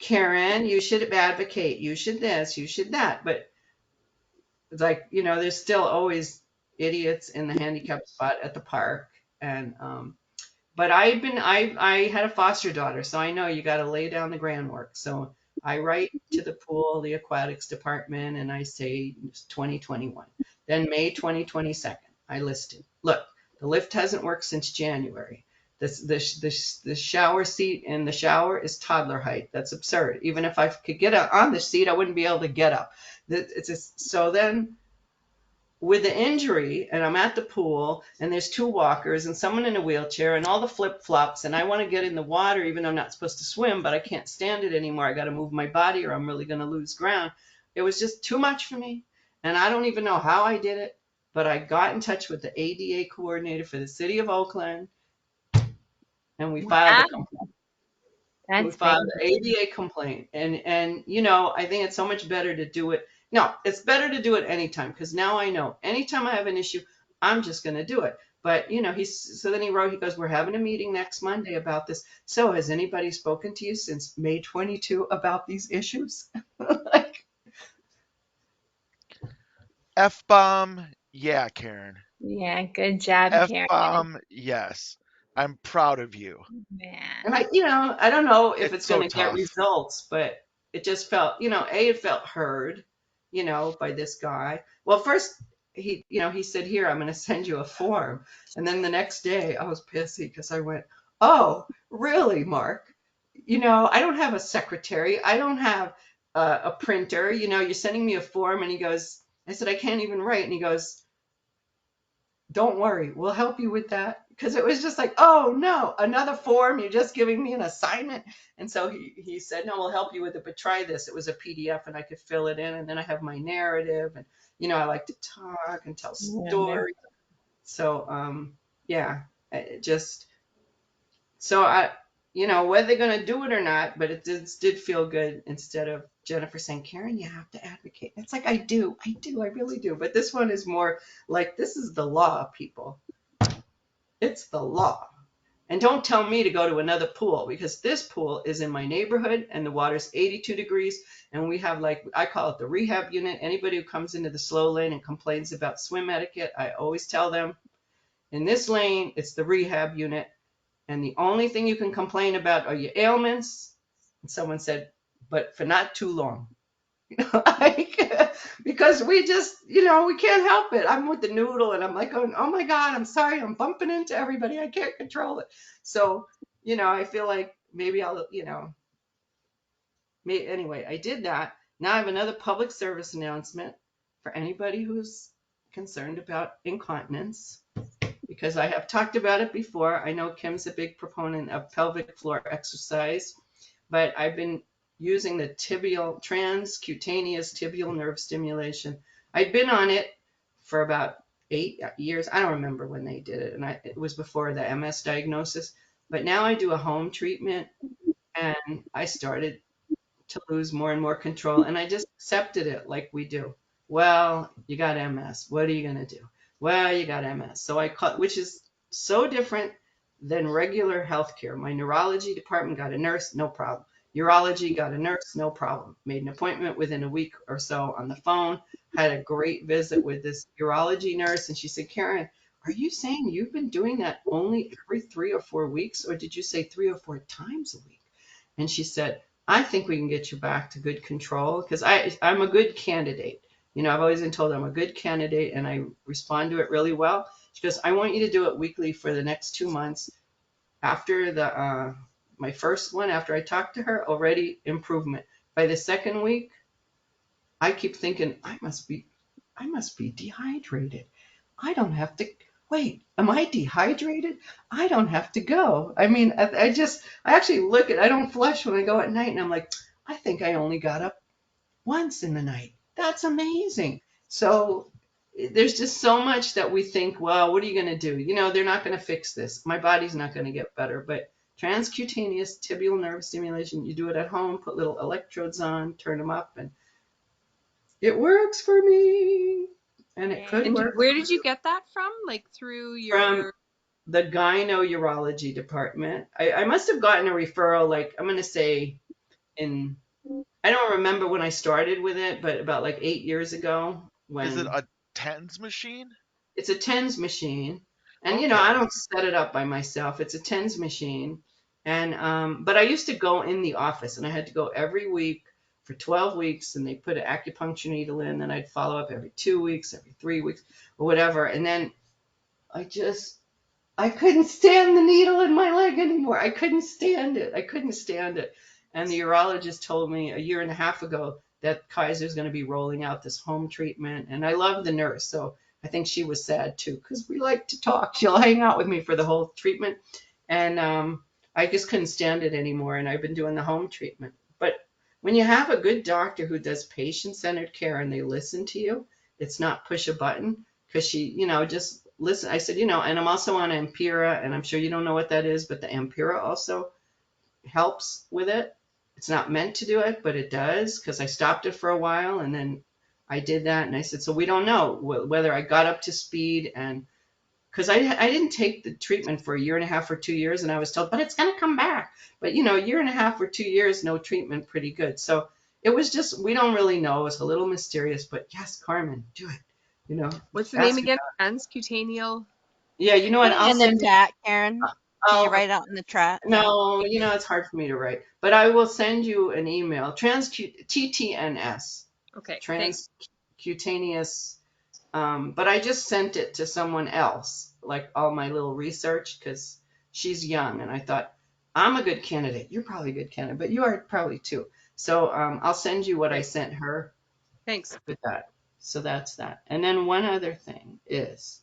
Karen, you should advocate. You should this, you should that. But it's like, there's still always idiots in the handicap spot at the park. And, but I had a foster daughter, so I know you got to lay down the groundwork. So I write to the pool, the aquatics department, and I say 2021. Then May 2022, I listed, look, the lift hasn't worked since January. The shower seat in the shower is toddler height. That's absurd. Even if I could get on the seat, I wouldn't be able to get up. So then with the injury, and I'm at the pool, and there's two walkers and someone in a wheelchair and all the flip flops, and I want to get in the water even though I'm not supposed to swim, but I can't stand it anymore. I got to move my body or I'm really going to lose ground. It was just too much for me. And I don't even know how I did it, but I got in touch with the ADA coordinator for the city of Oakland, and we filed a Wow, complaint. We that's filed big. an ADA complaint. And you know, I think it's so much better to do it. No, it's better to do it anytime, because now I know anytime I have an issue, I'm just going to do it. But you know, so then he wrote, he goes, we're having a meeting next Monday about this. So has anybody spoken to you since May 22 about these issues? Like, F-bomb, yeah, Karen. Yeah, good job, Karen. F-bomb, yes. I'm proud of you. Man. and I don't know if It's it's so going to get tough. results, but it just felt, it felt heard, by this guy. Well, first he said, here, I'm going to send you a form. And then the next day I was pissy because I went, oh, really, Mark? I don't have a secretary. I don't have a printer. You're sending me a form. And I said, I can't even write. And he goes, don't worry, we'll help you with that. Because it was just like, oh no, another form, you're just giving me an assignment. And so he said, no, we'll help you with it, but try this. It was a PDF and I could fill it in, and then I have my narrative, and I like to talk and tell Wonderful. stories. So yeah, it just so I whether they're gonna do it or not, but it did feel good instead of Jennifer saying, Karen, you have to advocate. It's like I do, I really do. But this one is more like, this is the law, people. It's the law. And don't tell me to go to another pool, because this pool is in my neighborhood and the water's 82 degrees. And we have, like, I call it the rehab unit. Anybody who comes into the slow lane and complains about swim etiquette, I always tell them, in this lane, it's the rehab unit. And the only thing you can complain about are your ailments. And someone said, but for not too long. Like, because we just, we can't help it. I'm with the noodle and I'm like, oh my God, I'm sorry, I'm bumping into everybody. I can't control it. So, I feel like maybe I'll, anyway, I did that. Now I have another public service announcement for anybody who's concerned about incontinence, because I have talked about it before. I know Kim's a big proponent of pelvic floor exercise, but I've been using the transcutaneous tibial nerve stimulation. I'd been on it for about 8 years. I don't remember when they did it, and it was before the MS diagnosis. But now I do a home treatment, and I started to lose more and more control, and I just accepted it like we do. Well, you got MS. What are you going to do? Well, you got MS. So which is so different than regular healthcare. My neurology department got a nurse, no problem. Urology got a nurse, no problem. Made an appointment within a week or so on the phone. Had a great visit with this urology nurse, and she said, Karen, are you saying you've been doing that only every 3 or 4 weeks, or did you say 3 or 4 times a week? And she said, I think we can get you back to good control, because I'm a good candidate. I've always been told I'm a good candidate and I respond to it really well. She goes, I want you to do it weekly for the next 2 months. After my first one, after I talked to her, already improvement. By the second week, I keep thinking, I must be dehydrated. I don't have to wait. Am I dehydrated? I don't have to go. I mean, I actually I don't flush when I go at night, and I'm like, I think I only got up once in the night. That's amazing. So there's just so much that we think, well, what are you going to do? They're not going to fix this. My body's not going to get better. But transcutaneous tibial nerve stimulation, you do it at home, put little electrodes on, turn them up, and it works for me. And it could Yay. And work where did you get that from? Like through from your. the gyno-urology department. I must have gotten a referral, like, I'm going to say, in, I don't remember when I started with it, but about like 8 years ago, Is it when a TENS machine? it's a TENS machine. And, I Okay. don't set it up by myself. It's a TENS machine. And, but I used to go in the office, and I had to go every week for 12 weeks, and they put an acupuncture needle in, and I'd follow up every 2 weeks, every 3 weeks, or whatever. And then I just I couldn't stand the needle in my leg anymore. I couldn't stand it. I couldn't stand it. And the urologist told me a year and a half ago that Kaiser's going to be rolling out this home treatment. And I love the nurse, so I think she was sad too because we like to talk. She'll hang out with me for the whole treatment. And I just couldn't stand it anymore. And I've been doing the home treatment. But when you have a good doctor who does patient centered care and they listen to you, it's not push a button because she, just listen. I said, and I'm also on Ampera, and I'm sure you don't know what that is, but the Ampera also helps with it. It's not meant to do it, but it does because I stopped it for a while and then I did that. And I said, so we don't know whether I got up to speed and because I didn't take the treatment for a year and a half or 2 years, and I was told, but it's going to come back. But a year and a half or 2 years, no treatment, pretty good. So it was just we don't really know. It's a little mysterious, but yes, Carmen, do it. What's the name Ask me. again? Transcutaneal. Yeah, you know what? Put it I'll in the send you. chat, Karen. Can you I'll write it out in the chat? Yeah. no, it's hard for me to write, but I will send you an email. TTNS, Okay, thanks. transcutaneous. But I just sent it to someone else, like all my little research, because she's young, and I thought I'm a good candidate. You're probably a good candidate, but you are probably too. So I'll send you what I Great. sent her Thanks. with that. So that's that. And then one other thing is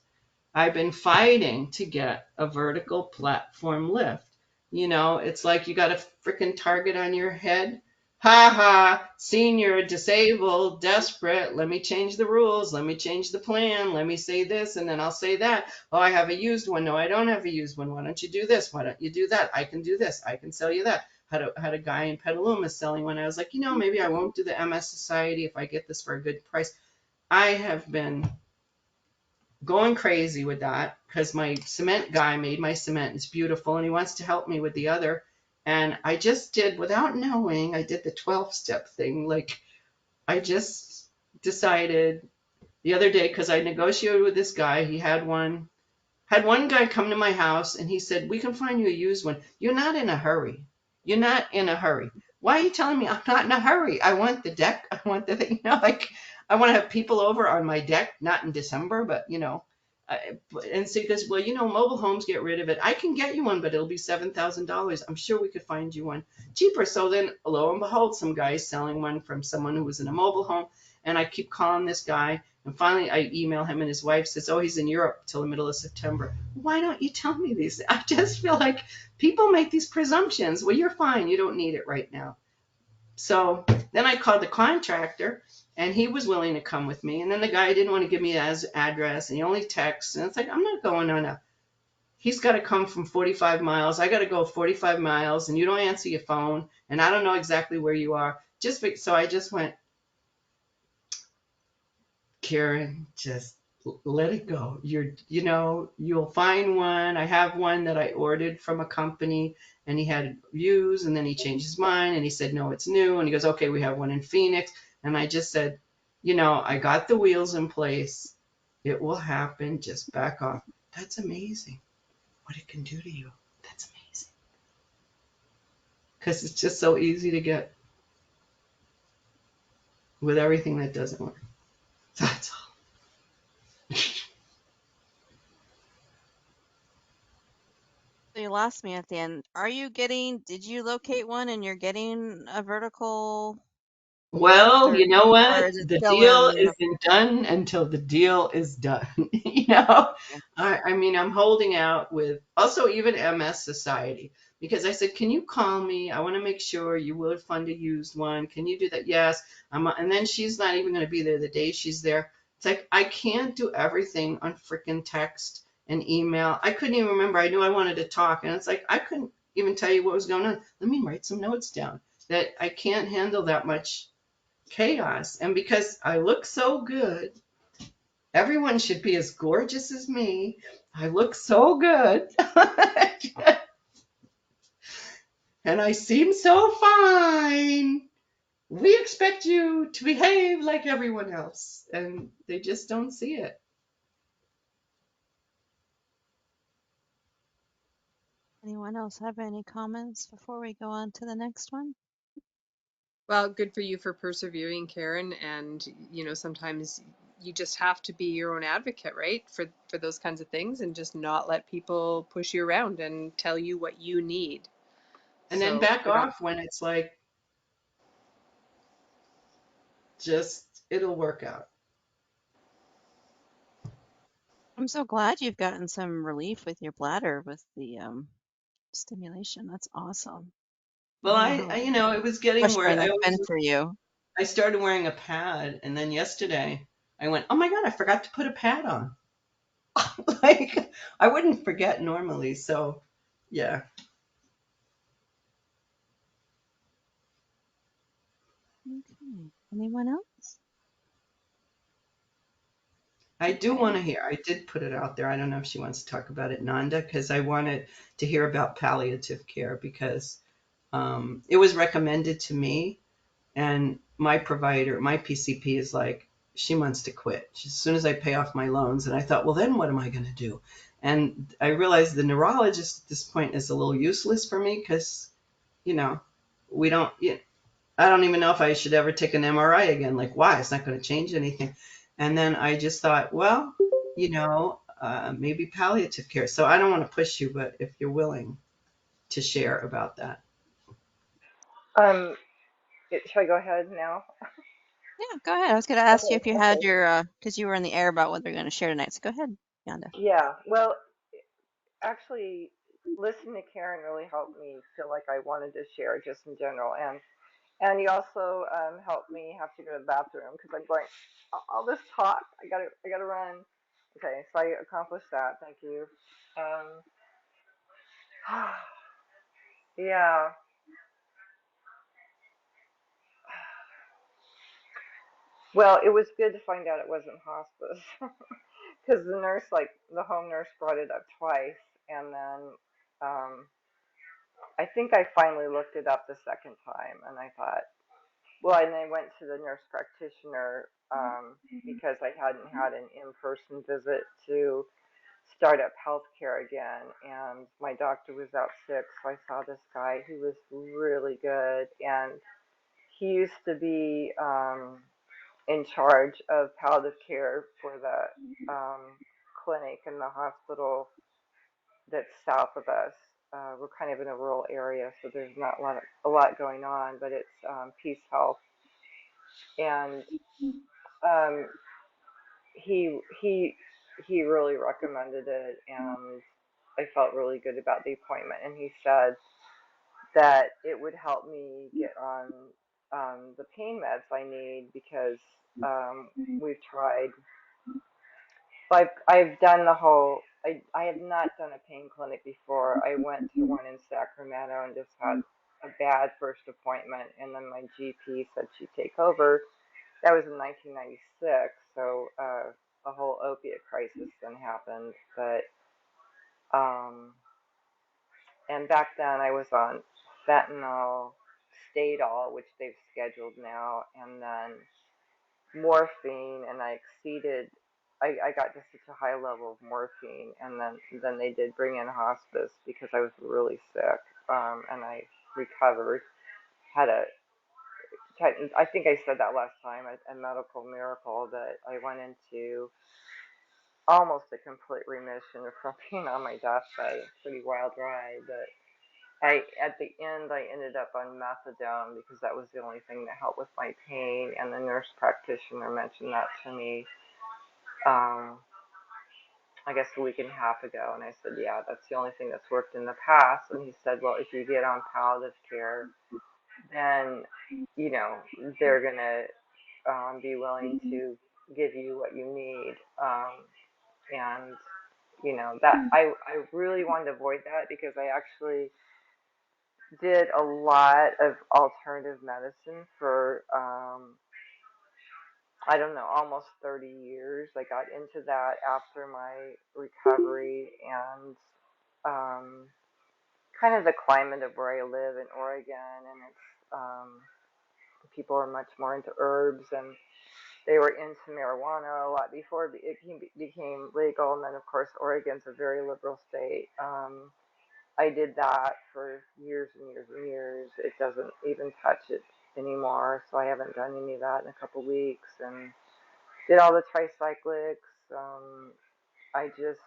I've been fighting to get a vertical platform lift. It's like you got a freaking target on your head. Ha ha, senior, disabled, desperate. Let me change the rules. Let me change the plan. Let me say this and then I'll say that. Oh, I have a used one. No, I don't have a used one. Why don't you do this? Why don't you do that? I can do this. I can sell you that. Had a guy in Petaluma selling one. I was like, maybe I won't do the MS Society if I get this for a good price. I have been going crazy with that because my cement guy made my cement. It's beautiful and he wants to help me with the other. And I just did, without knowing, I did the 12-step thing. Like, I just decided the other day because I negotiated with this guy. He had one guy come to my house and he said, we can find you a used one. You're not in a hurry. You're not in a hurry. Why are you telling me I'm not in a hurry? I want the deck. I want the thing, like I want to have people over on my deck, not in December, but and so he goes, well, mobile homes get rid of it. I can get you one, but it'll be $7,000. I'm sure we could find you one cheaper. So then lo and behold, some guy is selling one from someone who was in a mobile home. And I keep calling this guy. And finally, I email him, and his wife says, oh, he's in Europe till the middle of September. Why don't you tell me these? I just feel like people make these presumptions. Well, you're fine. You don't need it right now. So then I called the contractor, and he was willing to come with me. And then the guy didn't want to give me his address, and he only texts. And it's like, I'm not going on he's got to come from 45 miles. I got to go 45 miles, and you don't answer your phone, and I don't know exactly where you are. So I just went, Karen, just let it go. You'll find one. I have one that I ordered from a company and he had views and then he changed his mind and he said, no, it's new. And he goes, okay, we have one in Phoenix. And I just said, I got the wheels in place. It will happen. Just back off. That's amazing what it can do to you. That's amazing. Because it's just so easy to get with everything that doesn't work. That's all. So you lost me at the end. Did you locate one and you're getting a vertical lift Well, you know or what? is it The still deal in the isn't done until the deal is done. I mean, I'm holding out with also even MS Society because I said, can you call me? I want to make sure you will fund a used one. Can you do that? Yes. And then she's not even going to be there the day she's there. It's like, I can't do everything on freaking text and email. I couldn't even remember. I knew I wanted to talk. And it's like, I couldn't even tell you what was going on. Let me write some notes down that I can't handle that much chaos. And because I look so good, everyone should be as gorgeous as me. I look so good. And I seem so fine. We expect you to behave like everyone else. And they just don't see it. Anyone else have any comments before we go on to the next one? Well, good for you for persevering, Karen. And, sometimes you just have to be your own advocate, right? For those kinds of things, and just not let people push you around and tell you what you need. And then So back good on. off when it's like, just, it'll work out. I'm so glad you've gotten some relief with your bladder with the stimulation. That's awesome. I Well, don't know how it was getting where frustrating that's been for you. I started wearing a pad, and then yesterday I went, oh my God, I forgot to put a pad on. Like, I wouldn't forget normally. So, yeah, Okay. Anyone else? I do Okay. want to hear. I did put it out there. I don't know if she wants to talk about it, Nanda, because I wanted to hear about palliative care because it was recommended to me, and my provider, my PCP, is like, she wants to quit as soon as I pay off my loans. And I thought, well, then what am I going to do? And I realized the neurologist at this point is a little useless for me because, you know, we don't, I don't even know if I should ever take an MRI again. Like, why? It's not going to change anything. And then I just thought, well, maybe palliative care. So I don't want to push you, but if you're willing to share about that. Um, shall I go ahead now? Yeah, go ahead. I was going to ask you Okay, if you had okay. your, because you were in the air about what they're going to share tonight. So go ahead, Yonda. Yeah, well, actually, listening to Karen really helped me feel like I wanted to share just in general, and you also helped me have to go to the bathroom because I'm going all this talk. I gotta run. Okay, so I accomplished that. Thank you. Um, yeah. Well, it was good to find out it wasn't hospice because the nurse, like the home nurse, brought it up twice, and then I think I finally looked it up the second time, and I thought, well, and I went to the nurse practitioner because I hadn't had an in-person visit to start up healthcare again, and my doctor was out sick, so I saw this guy who was really good, and he used to be in charge of palliative care for the clinic and the hospital that's south of us. We're kind of in a rural area, so there's not a lot going on, but it's Peace Health, and um, he really recommended it, and I felt really good about the appointment. And he said that it would help me get on the pain meds I need because we've tried. I've done the whole. I have not done a pain clinic before. I went to one in Sacramento and just had a bad first appointment, and then my GP said she'd take over. That was in 1996, so a whole opiate crisis then happened. But and back then I was on fentanyl, Stadol, which they've scheduled now, and then morphine, and I exceeded. I got to such a high level of morphine, and then they did bring in hospice because I was really sick, and I recovered. Had a I think I said that last time, a medical miracle that I went into almost a complete remission from being on my deathbed. Pretty wild ride, but at the end I ended up on methadone because that was the only thing that helped with my pain, and the nurse practitioner mentioned that to me. I guess a week and a half ago, and I said, yeah, that's the only thing that's worked in the past. And he said, well, if you get on palliative care, then they're gonna be willing to give you what you need. And that I really wanted to avoid that because I actually did a lot of alternative medicine for I don't know, almost 30 years. I got into that after my recovery, and um, kind of the climate of where I live in Oregon, and it's people are much more into herbs, and they were into marijuana a lot before it became legal. And then, of course, Oregon's a very liberal state. I did that for years and years and years. It doesn't even touch it anymore, so I haven't done any of that in a couple weeks. And did all the tricyclics. I just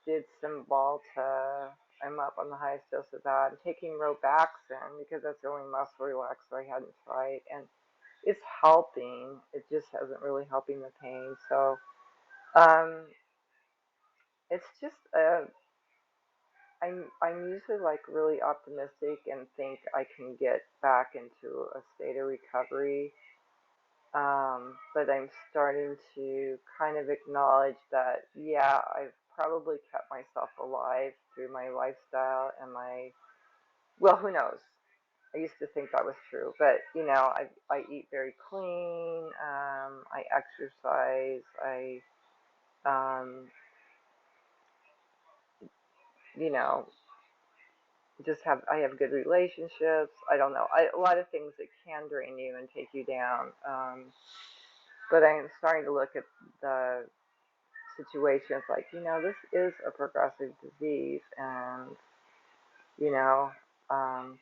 did some Balta. I'm up on the highest dose of that. I'm taking Robaxin because that's the only muscle relaxer I hadn't tried, and it's helping. It just hasn't really helping the pain. So um, it's just I'm usually like really optimistic and think I can get back into a state of recovery. But I'm starting to kind of acknowledge that, yeah, I've probably kept myself alive through my lifestyle and well, who knows? I used to think that was true, but I eat very clean. I exercise. Um, you know, I have good relationships. I don't know, a lot of things that can drain you and take you down. But I'm starting to look at the situations like, this is a progressive disease, and you know,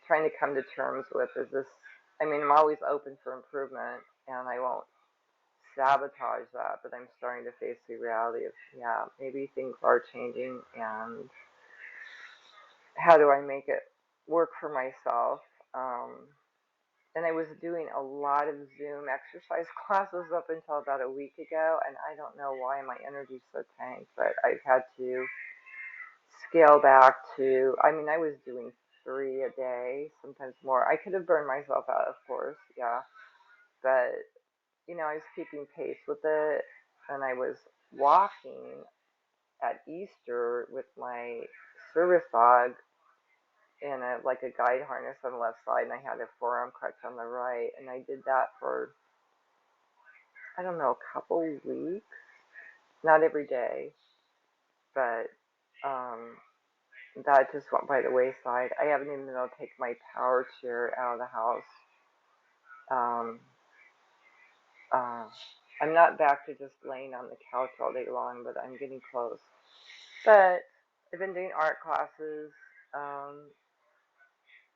trying to come to terms with, is this? I mean, I'm always open for improvement, and I won't sabotage that. But I'm starting to face the reality of, yeah, maybe things are changing, and how do I make it work for myself? Um, and I was doing a lot of Zoom exercise classes up until about a week ago, and I don't know why my energy's so tanked, but I've had to scale back to, I mean, I was doing 3 a day, sometimes more. I could have burned myself out, of course, yeah, but I was keeping pace with it, and I was walking at Easter with my service dog in a guide harness on the left side, and I had a forearm crutch on the right, and I did that for, I don't know, a couple weeks, not every day, but that just went by the wayside. I haven't even been able to take my power chair out of the house. Um, uh, I'm not back to just laying on the couch all day long, but I'm getting close. But I've been doing art classes. Um,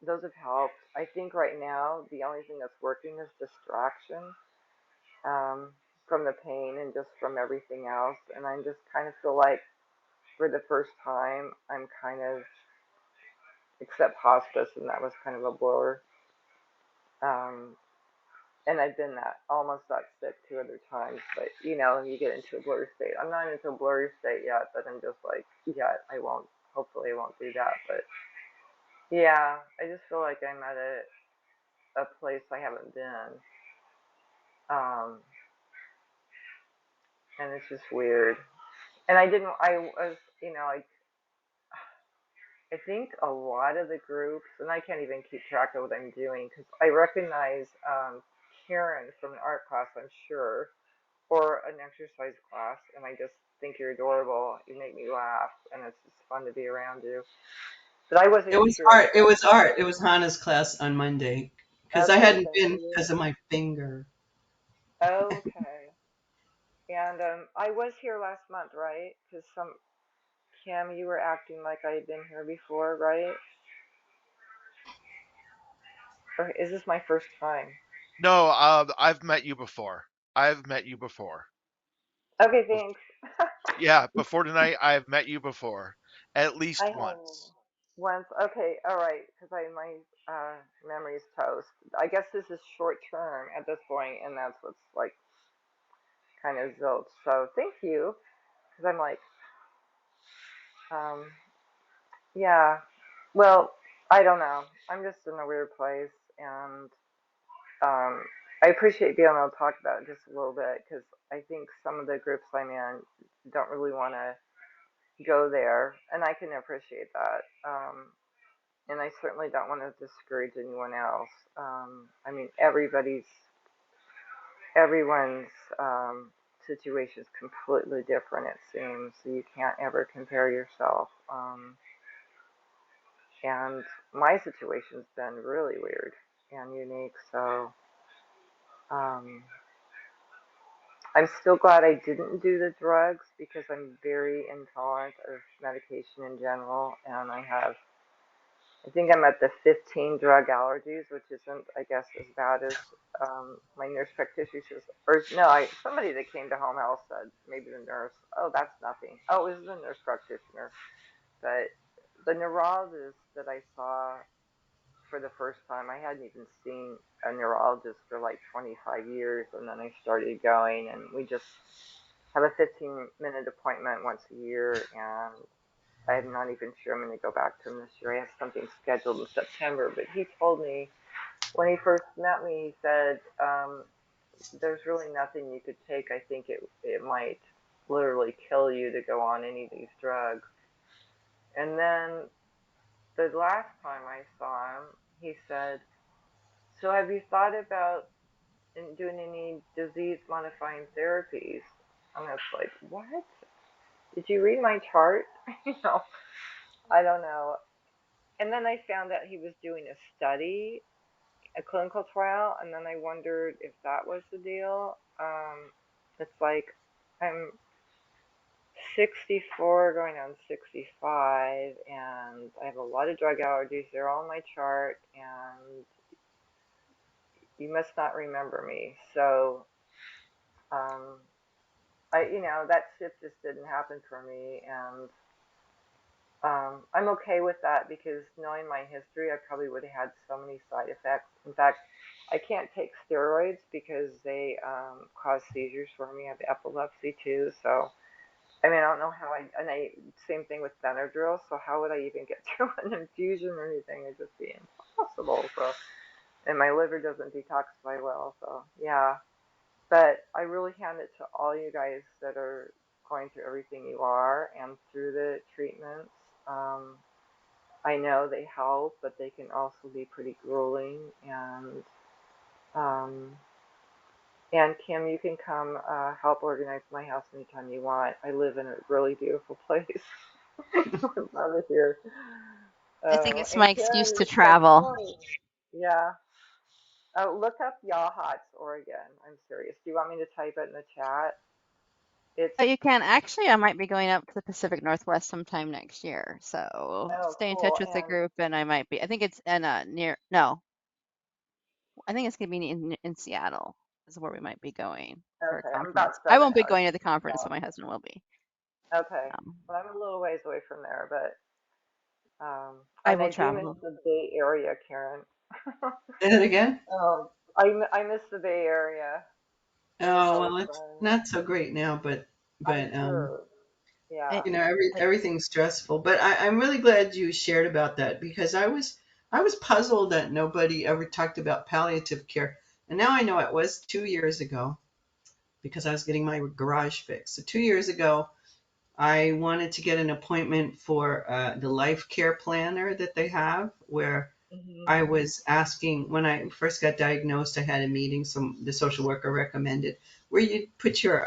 those have helped. I think right now the only thing that's working is distraction, from the pain and just from everything else. And I just kind of feel like for the first time, I'm kind of, except hospice, and that was kind of a blur. Um, and I've been almost that sick 2 other times, but you get into a blurry state. I'm not into a blurry state yet, but I'm just like, yeah, I won't. Hopefully, I won't do that. But yeah, I just feel like I'm at a place I haven't been, and it's just weird. And I didn't. I was, I think a lot of the groups, and I can't even keep track of what I'm doing because I recognize Karen from an art class, I'm sure, or an exercise class, and I just think you're adorable. You make me laugh, and it's just fun to be around you. But I wasn't It going to was hear any art. It art. was art. It was Hannah's class on Monday because I Okay, hadn't thank been you. because of my finger. Okay. And I was here last month, right? Because Kim, you were acting like I had been here before, right? Or is this my first time? No, I've met you before. I've met you before. Okay, Bef- thanks. Yeah, before tonight, I've met you before, at I least have once. once. Okay, all right, because my memory's toast. I guess this is short term at this point, and that's what's like kind of zilch. So thank you, because I'm like, um, yeah. Well, I don't know. I'm just in a weird place, and I appreciate being able to talk about it just a little bit because I think some of the groups I'm in don't really want to go there, and I can appreciate that. And I certainly don't want to discourage anyone else. I mean, everyone's situation is completely different, it seems, so you can't ever compare yourself. And my situation's been really weird and unique, so um, I'm still glad I didn't do the drugs because I'm very intolerant of medication in general, and I have I think I'm at the 15 drug allergies, which isn't, I guess, as bad as my nurse practitioner says. Or no, somebody that came to home health said, maybe the nurse, oh, that's nothing. Oh, it was the nurse practitioner. But the neurologist that I saw for the first time, I hadn't even seen a neurologist for like 25 years, and then I started going, and we just have a 15-minute appointment once a year, and I'm not even sure I'm going to go back to him this year. I have something scheduled in September, but he told me when he first met me, he said, there's really nothing you could take. I think it might literally kill you to go on any of these drugs. And then the last time I saw him, he said, so have you thought about doing any disease modifying therapies? And I was like, what? Did you read my chart? you know, I don't know. And then I found out he was doing a study, a clinical trial, and then I wondered if that was the deal. It's like I'm 64 going on 65, and I have a lot of drug allergies. They're all on my chart, and you must not remember me. So, that shift just didn't happen for me, and I'm okay with that because knowing my history, I probably would have had so many side effects. In fact, I can't take steroids because they cause seizures for me. I have epilepsy too, so I mean, I don't know how same thing with Benadryl. So how would I even get through an infusion or anything? It'd just be impossible. So, and my liver doesn't detoxify well. So yeah, but I really hand it to all you guys that are going through everything you are and through the treatments. Um, I know they help, but they can also be pretty grueling. Um, and Kim, you can come help organize my house anytime you want. I live in a really beautiful place. I love it here. I think it's And my excuse Karen, to you're so travel. funny. Yeah. Look up Yachats, Oregon. I'm serious. Do you want me to type it in the chat? It's But you can actually, I might be going up to the Pacific Northwest sometime next year. So stay in cool. touch with the And group, and I might be. I think it's in near. No, I think it's gonna be in Seattle. Is where we might be going for a okay, I'm about conference. I 7 won't be hours going to the from conference, but my Seattle. husband will be. Okay. Um, Well, I'm a little ways away from there, but I and will I do miss travel. the Bay Area, Karen. Say that again. I miss the Bay Area. I miss Oh all the well, it's sun. not so great now, but I'm but sure. I, Yeah. I, everything's stressful. But I'm really glad you shared about that because I was puzzled that nobody ever talked about palliative care, and now I know it was 2 years ago because I was getting my garage fixed. So 2 years ago, I wanted to get an appointment for the life care planner that they have, where Mhm. I was asking when I first got diagnosed. I had a meeting. The social worker recommended where you put your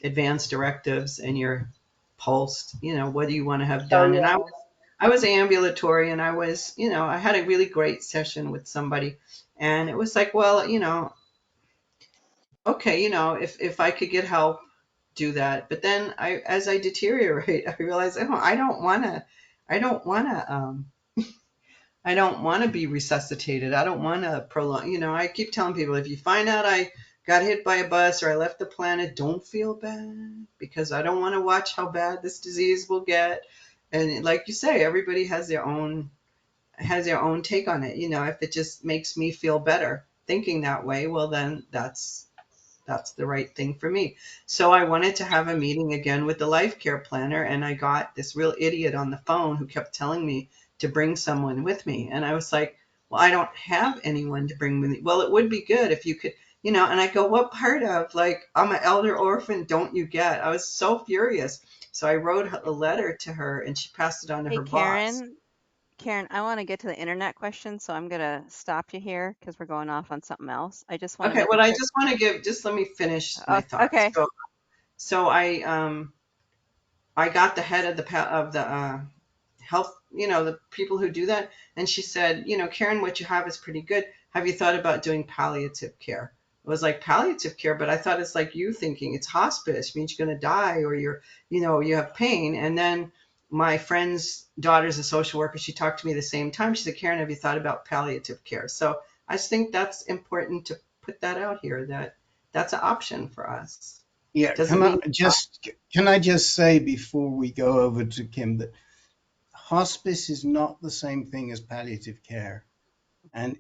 advance directives and your pulse. What do you want to have Oh done? And I yeah. was I was ambulatory, and I had a really great session with somebody, and it was like, well, okay, if I could get help, do that. But then as I deteriorate, I realize, oh, I don't want to be resuscitated. I don't want to prolong. I keep telling people, if you find out I got hit by a bus or I left the planet, don't feel bad because I don't want to watch how bad this disease will get. And like you say, everybody has their own take on it. If it just makes me feel better thinking that way, well, then that's the right thing for me. So I wanted to have a meeting again with the life care planner, and I got this real idiot on the phone who kept telling me to bring someone with me. And I was like, well, I don't have anyone to bring with me. Well, it would be good if you could, and I go, what part of, like, I'm an elder orphan, don't you get? I was so furious. So I wrote a letter to her, and she passed it on to hey her boss. Karen, I want to get to the internet question, so I'm gonna stop you here because we're going off on something else. I just want to Okay, make a well, I quick. just want to just let me finish my thoughts. Okay. So I got the head of the health, the people who do that. And she said, Karen, what you have is pretty good. Have you thought about doing palliative care? It was like palliative care, but I thought it's like you thinking it's hospice, means you're going to die or you have pain. And then my friend's daughter's a social worker. She talked to me the same time. She said, Karen, have you thought about palliative care? So I just think that's important to put that out here, that that's an option for us. Yeah, Doesn't mean can I just say before we go over to Kim that hospice is not the same thing as palliative care, and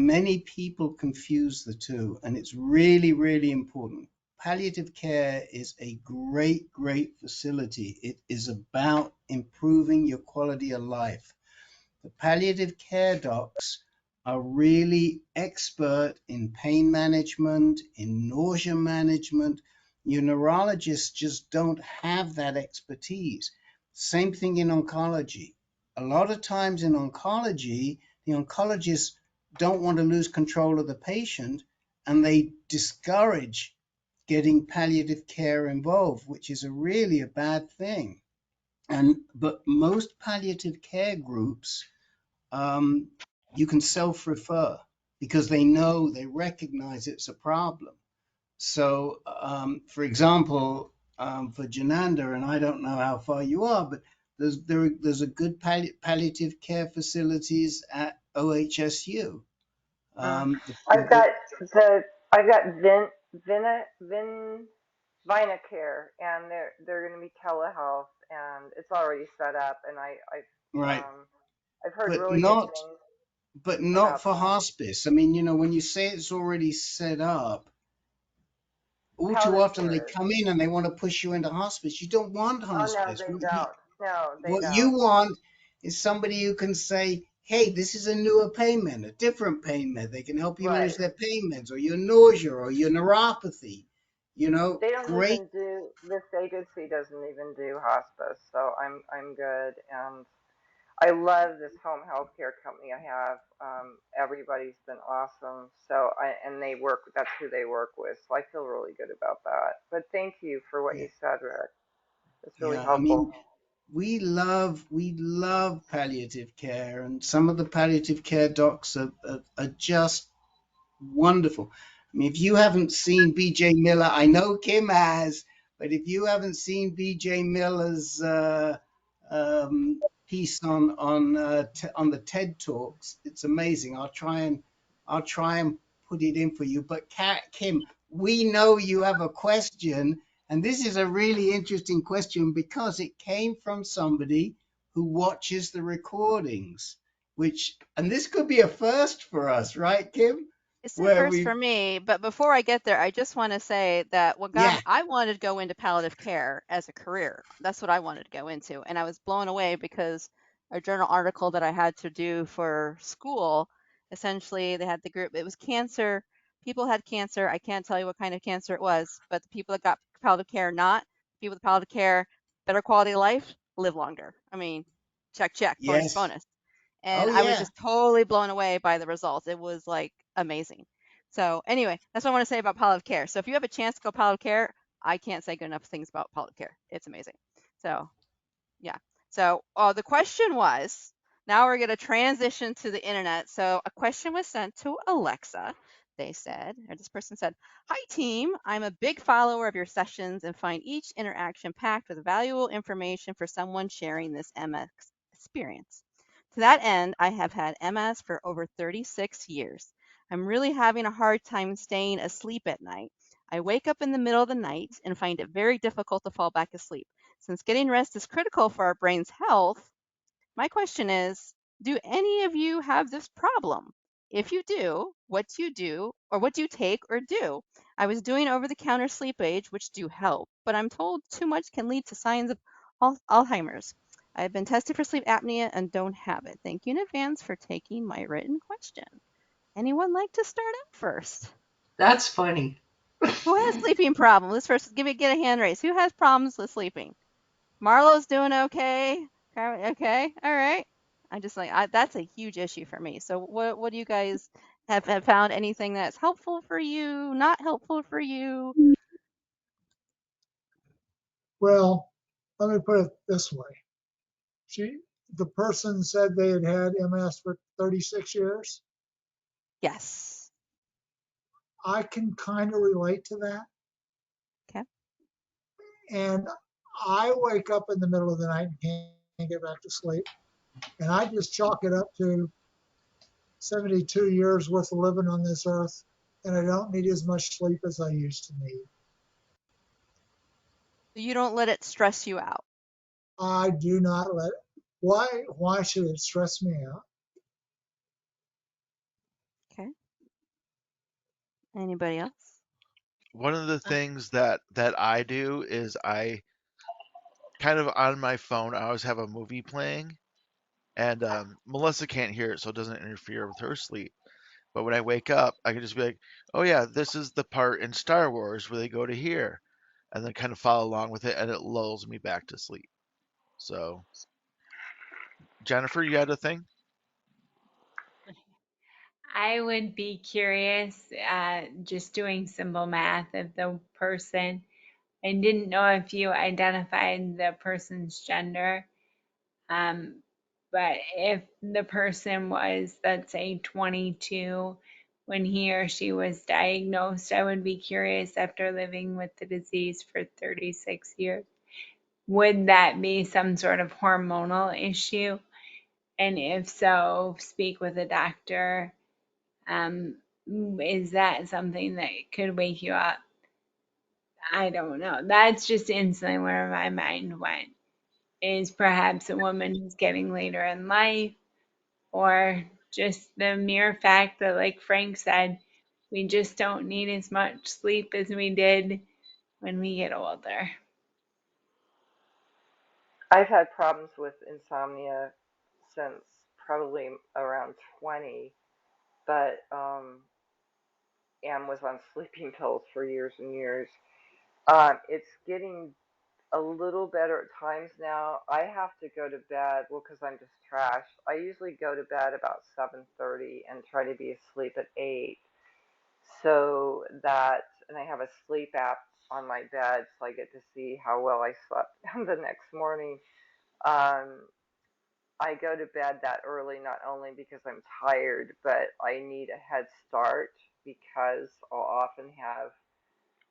many people confuse the two, and it's really, really important. Palliative care is a great facility. It is about improving your quality of life. The palliative care docs are really expert in pain management, in nausea management. Your neurologists just don't have that expertise. Same thing in oncology. A lot of times in oncology, the oncologists don't want to lose control of the patient, and they discourage getting palliative care involved, which is really a bad thing. But most palliative care groups, um, you can self-refer because they recognize it's a problem. So, for example, for Jananda, and I don't know how far you are, but there's a good palliative care facilities at OHSU. Mm. Um, the, I've the, got I've got Vinacare, and they're going to be telehealth, and it's already set up, and right, I've heard but really good not things but not about for that. hospice. I mean, when you say it's already set up, all too Palliative often they care is. come in and they want to push you into hospice. You don't want Oh no, hospice. they don't. No, they What you don't. want is somebody who can say, hey, this is a newer pain med, a different pain med. They can help you manage Right. their pain meds or your nausea or your neuropathy. They don't Great. even do this agency doesn't even do hospice, so I'm good, and I love this home health care company I have. Everybody's been awesome. So and they work. That's who they work with. So I feel really good about that. But thank you for what Yeah. you said, Rick. It's really Yeah. I helpful. mean, we love palliative care, and some of the palliative care docs are just wonderful. I mean, if you haven't seen BJ Miller, I know Kim has, but if you haven't seen BJ Miller's piece on the TED Talks, it's amazing. I'll try and put it in for you. But Kim, we know you have a question, and this is a really interesting question because it came from somebody who watches the recordings, and this could be a first for us, right, Kim? It's a Where first we, for me, but before I get there, I just want to say that yeah, I wanted to go into palliative care as a career. That's what I wanted to go into. And I was blown away because a journal article that I had to do for school, essentially they had the group, it was cancer. People had cancer. I can't tell you what kind of cancer it was, but the people that got palliative care, not people with palliative care, better quality of life, live longer. I mean, check, bonus, yes, bonus. oh And I was yeah, just totally blown away by the results. It was like amazing. So anyway, that's what I want to say about palliative care. So if you have a chance to go palliative care, I can't say good enough things about palliative care. It's amazing. So yeah. So the question was, now we're going to transition to the internet. So a question was sent to Alexa. They said, or this person said, "Hi team, I'm a big follower of your sessions and find each interaction packed with valuable information for someone sharing this MS experience. To that end, I have had MS for over 36 years. I'm really having a hard time staying asleep at night. I wake up in the middle of the night and find it very difficult to fall back asleep. Since getting rest is critical for our brain's health, my question is, do any of you have this problem? If you do, what do you do, or what do you take or do? I was doing over-the-counter sleep aids, which do help, but I'm told too much can lead to signs of Alzheimer's. I've been tested for sleep apnea and don't have it. Thank you in advance for taking my written question." Anyone like to start out first? that's funny. Who has sleeping problems? Let's first get a hand raise. Who has problems with sleeping? Marlo's doing okay. Okay, all right. I just that's a huge issue for me. So what do you guys have found anything that's helpful for you, not helpful for you? Well, let me put it this way. The person said they had had MS for 36 years. Yes. I can kind of relate to that. Okay. And I wake up in the middle of the night and can't get back to sleep. And I just chalk it up to 72 years worth of living on this earth. And I don't need as much sleep as I used to need. You don't let it stress you out. I do not let it. Why should it stress me out? Okay. Anybody else? One of the things that I do is I kind of on my phone I always have a movie playing, and Melissa can't hear it, so it doesn't interfere with her sleep. But when I wake up, I can just be like, "Oh yeah, this is the part in Star Wars where they go to here," and then kind of follow along with it, and it lulls me back to sleep. So, Jennifer, you had a thing? I would be curious, just doing simple math, if the person, I didn't know if you identified the person's gender, um, but if the person was, let's say, 22 when he or she was diagnosed, I would be curious after living with the disease for 36 years. Would that be some sort of hormonal issue? And if so, speak with a doctor. Um, is that something that could wake you up? I don't know. That's just instantly where my mind went. Is perhaps a woman who's getting later in life, or just the mere fact that, like Frank said, we just don't need as much sleep as we did when we get older. I've had problems with insomnia since probably around 20, but and was on sleeping pills for years and years. It's getting a little better at times now. I have to go to bed, well, because I'm just trashed. I usually go to bed about 7:30 and try to be asleep at 8. So that, and I have a sleep app on my bed, so I get to see how well I slept the next morning. Um, I go to bed that early not only because I'm tired, but I need a head start because I'll often have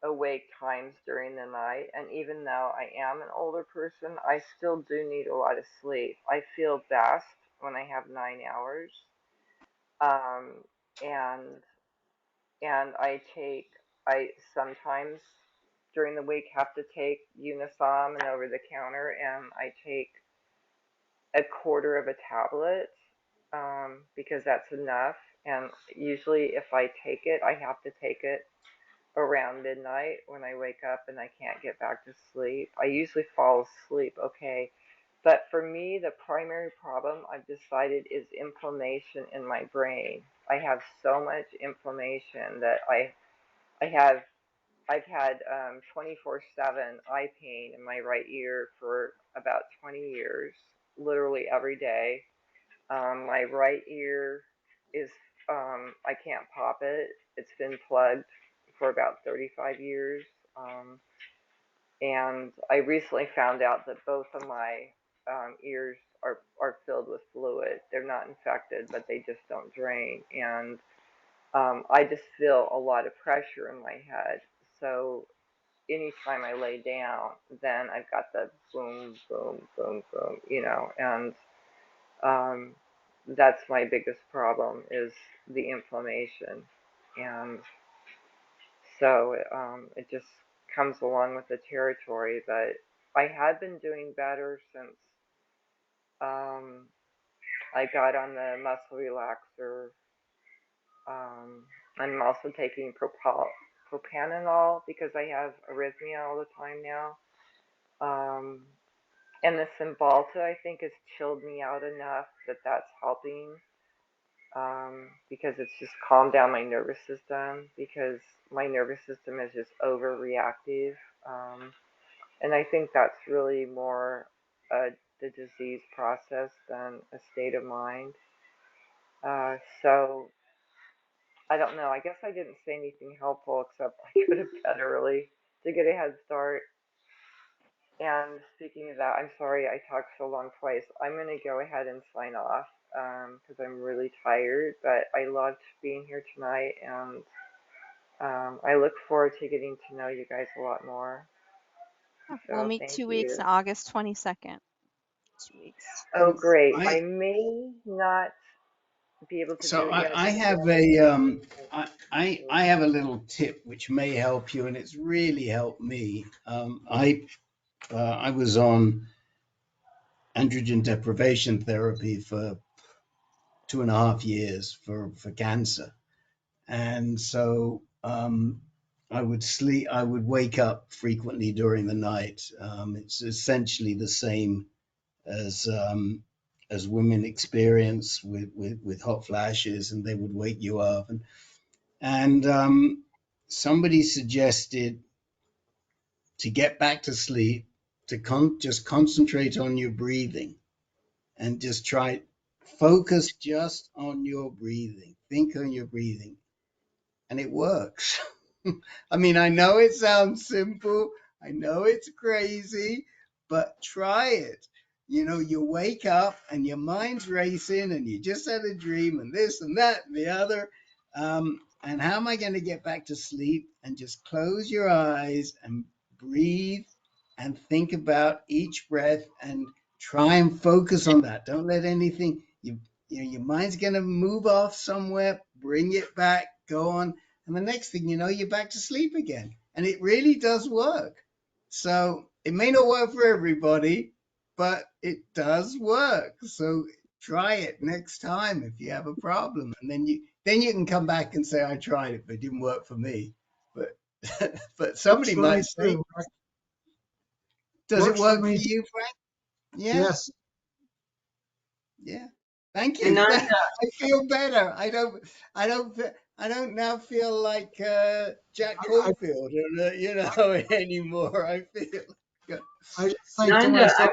awake times during the night. And even though I am an older person, I still do need a lot of sleep. I feel best when I have 9 hours. Um, and I sometimes during the week have to take Unisom and over the counter, and I take a quarter of a tablet because that's enough. And usually, if I take it, I have to take it around midnight when I wake up and I can't get back to sleep. I usually fall asleep okay. But for me, the primary problem I've decided is inflammation in my brain. I have so much inflammation that I have I've had 24/7 eye pain in my right ear for about 20 years, literally every day. My right ear is, I can't pop it. It's been plugged for about 35 years. Um, and I recently found out that both of my ears are filled with fluid. They're not infected, but they just don't drain. And I just feel a lot of pressure in my head. So anytime I lay down, then I've got the boom, boom, boom, boom, and um, that's my biggest problem is the inflammation, and so it just comes along with the territory. But I had been doing better since um, I got on the muscle relaxer. I'm also taking propanol because I have arrhythmia all the time now. Um, and the Cymbalta, I think, has chilled me out enough that that's helping because it's just calmed down my nervous system because my nervous system is just overreactive. Um, and I think that's really more the disease process than a state of mind. So I don't know. I guess I didn't say anything helpful except I go to bed early to get a head start. And speaking of that, I'm sorry I talked so long twice. I'm going to go ahead and sign off because I'm really tired, but I loved being here tonight, and I look forward to getting to know you guys a lot more. We'll So meet thank 2 weeks, you. August 22nd. 2 weeks. Oh, great. I I may not be able to so do it yet I this have a Saturday. I have a little tip which may help you, and it's really helped me. I was on androgen deprivation therapy for 2.5 years for cancer, and so I would wake up frequently during the night. It's essentially the same as women experience with hot flashes, and they would wake you up. And somebody suggested to get back to sleep to just concentrate on your breathing and just try focus just on your breathing. Think on your breathing, and it works. I mean, I know it sounds simple, I know it's crazy, but try it. You wake up and your mind's racing and you just had a dream and this and that and the other. And how am I going to get back to sleep? And just close your eyes and breathe and think about each breath and try and focus on that. Don't let anything, your mind's going to move off somewhere, bring it back, go on, and the next thing you know, you're back to sleep again. And it really does work. So it may not work for everybody, but it does work. So try it next time if you have a problem. And then you can come back and say, I tried it, but it didn't work for me. But but Works somebody for me might say, too. does it Works for work for me. you, Frank? Yeah, Yes. yeah. Thank And you. I, I feel better. I don't now feel like Jack I, Caulfield, anymore. I feel. I just think to Nanda, myself,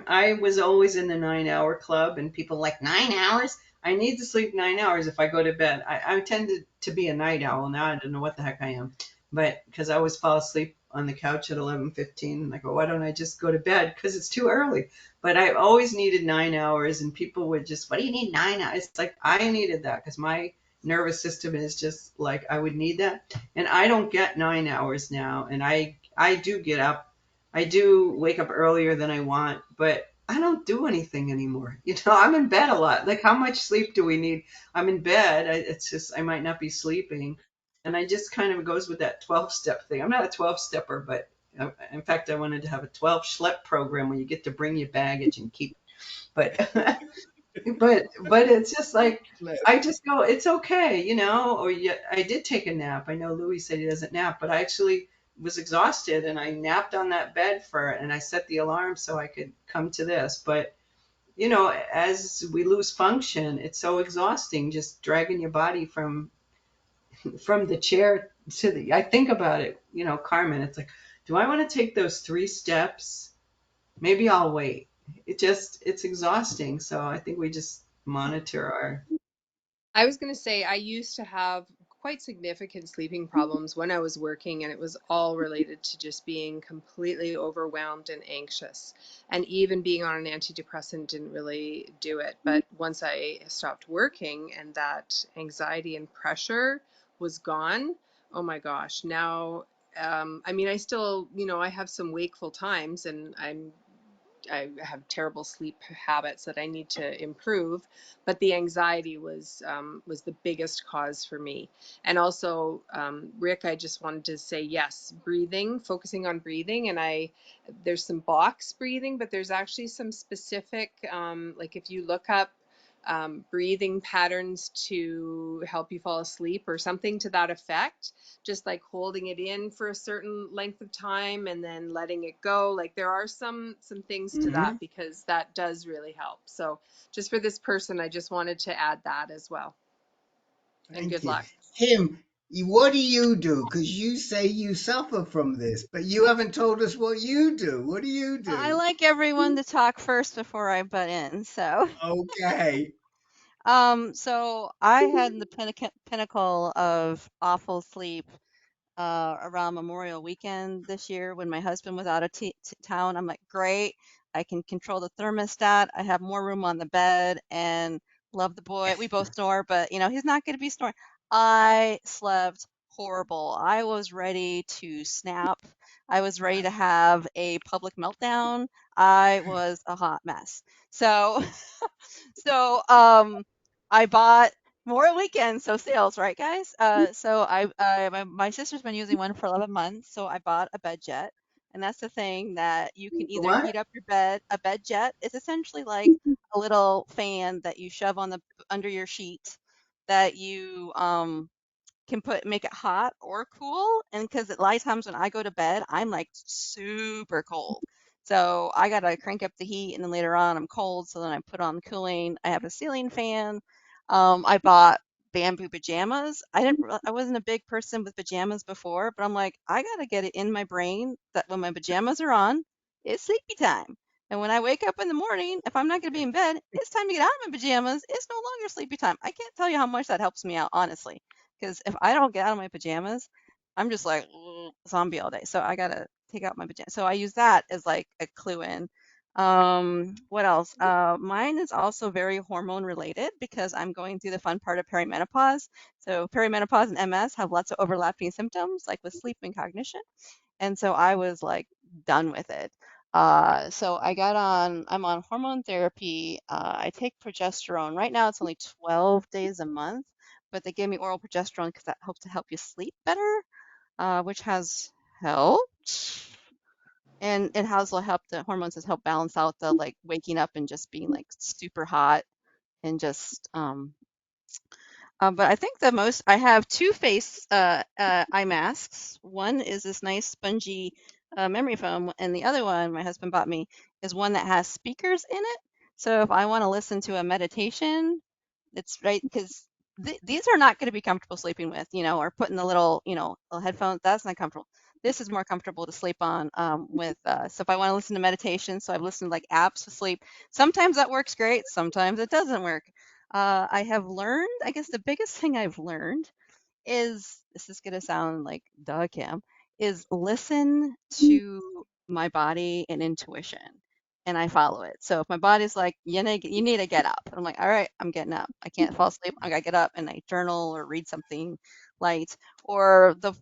I was always in the 9 hour club, and people like 9 hours. I need to sleep 9 hours if I go to bed. I tended to be a night owl. Now I don't know what the heck I am, but because I always fall asleep on the couch at 11:15, and I go, why don't I just go to bed? Because it's too early. But I always needed 9 hours, and people would just, what do you need 9 hours? It's like I needed that because my nervous system is just like I would need that, and I don't get 9 hours now, and I do get up. I do wake up earlier than I want, but I don't do anything anymore. I'm in bed a lot. Like, how much sleep do we need? I'm in bed. It's just, I might not be sleeping. And I just kind of goes with that 12-step thing. I'm not a 12-stepper, but in fact, I wanted to have a 12 schlep program where you get to bring your baggage and keep. But but it's just like I just go, it's okay, Or yeah, I did take a nap. I know Louis said he doesn't nap, but I actually was exhausted and I napped on that bed and I set the alarm so I could come to this. But as we lose function, it's so exhausting just dragging your body from the chair to the. I think about it, Carmen. It's like, do I want to take those 3 steps? Maybe I'll wait. It's exhausting. So I think we just monitor our. I was going to say, I used to have quite significant sleeping problems when I was working, and it was all related to just being completely overwhelmed and anxious. And even being on an antidepressant didn't really do it. But once I stopped working and that anxiety and pressure was gone, oh my gosh, now. I mean, I still, I have some wakeful times and I have terrible sleep habits that I need to improve, but the anxiety was the biggest cause for me. And also, Rick, I just wanted to say yes, breathing, focusing on breathing, and there's some box breathing, but there's actually some specific, like if you look up breathing patterns to help you fall asleep or something to that effect, just like holding it in for a certain length of time and then letting it go. Like there are some things to Hmm. that because that does really help. So just for this person, I just wanted to add that as well. And Thank good you, luck. Tim. What do you do? Because you say you suffer from this, but you haven't told us what you do. What do you I do? like everyone to talk first before I butt in. So, Okay. so I had the pinnacle of awful sleep around Memorial Weekend this year when my husband was out of town. I'm like, great, I can control the thermostat. I have more room on the bed and love the boy. We both snore, but he's not going to be snoring. I slept horrible. I was ready to snap. I was ready to have a public meltdown. I was a hot mess. So, so I bought more weekends, so sales, right, guys? My sister's been using one for 11 months, so I bought a bed jet. And that's the thing that you can either What? heat up your bed. A bed jet is essentially like a little fan that you shove on the under your sheet that you can make it hot or cool. And because a lot of times when I go to bed, I'm like super cold. So I gotta crank up the heat, and then later on I'm cold. So then I put on cooling. I have a ceiling fan. I bought bamboo pajamas. I wasn't a big person with pajamas before, but I'm like, I gotta get it in my brain that when my pajamas are on, it's sleepy time. And when I wake up in the morning, if I'm not gonna be in bed, it's time to get out of my pajamas. It's no longer sleepy time. I can't tell you how much that helps me out, honestly. Because if I don't get out of my pajamas, I'm just like zombie all day. So I gotta take out my pajamas. So I use that as like a clue in. What else? Mine is also very hormone related because I'm going through the fun part of perimenopause. So perimenopause and MS have lots of overlapping symptoms, like with sleep and cognition. And so I was like done with it. I'm on hormone therapy. I take progesterone. Right now it's only 12 days a month, but they gave me oral progesterone because that helps to help you sleep better, which has helped. And it has helped, the hormones has helped balance out the like waking up and just being like super hot and just but I think the most I have two face eye masks. One is this nice spongy memory foam, and the other one my husband bought me is one that has speakers in it. So if I want to listen to a meditation, it's right because these are not going to be comfortable sleeping with, or putting the little, little headphones. That's not comfortable. This is more comfortable to sleep on with. So if I want to listen to meditation, so I've listened to like apps to sleep. Sometimes that works great. Sometimes it doesn't work. I have learned, I guess the biggest thing I've learned is this is going to sound like duh, Kim, is listen to my body and intuition. And I follow it. So if my body's like, you need to get up, I'm like, all right, I'm getting up. I can't fall asleep. I got to get up and I journal or read something light. Or the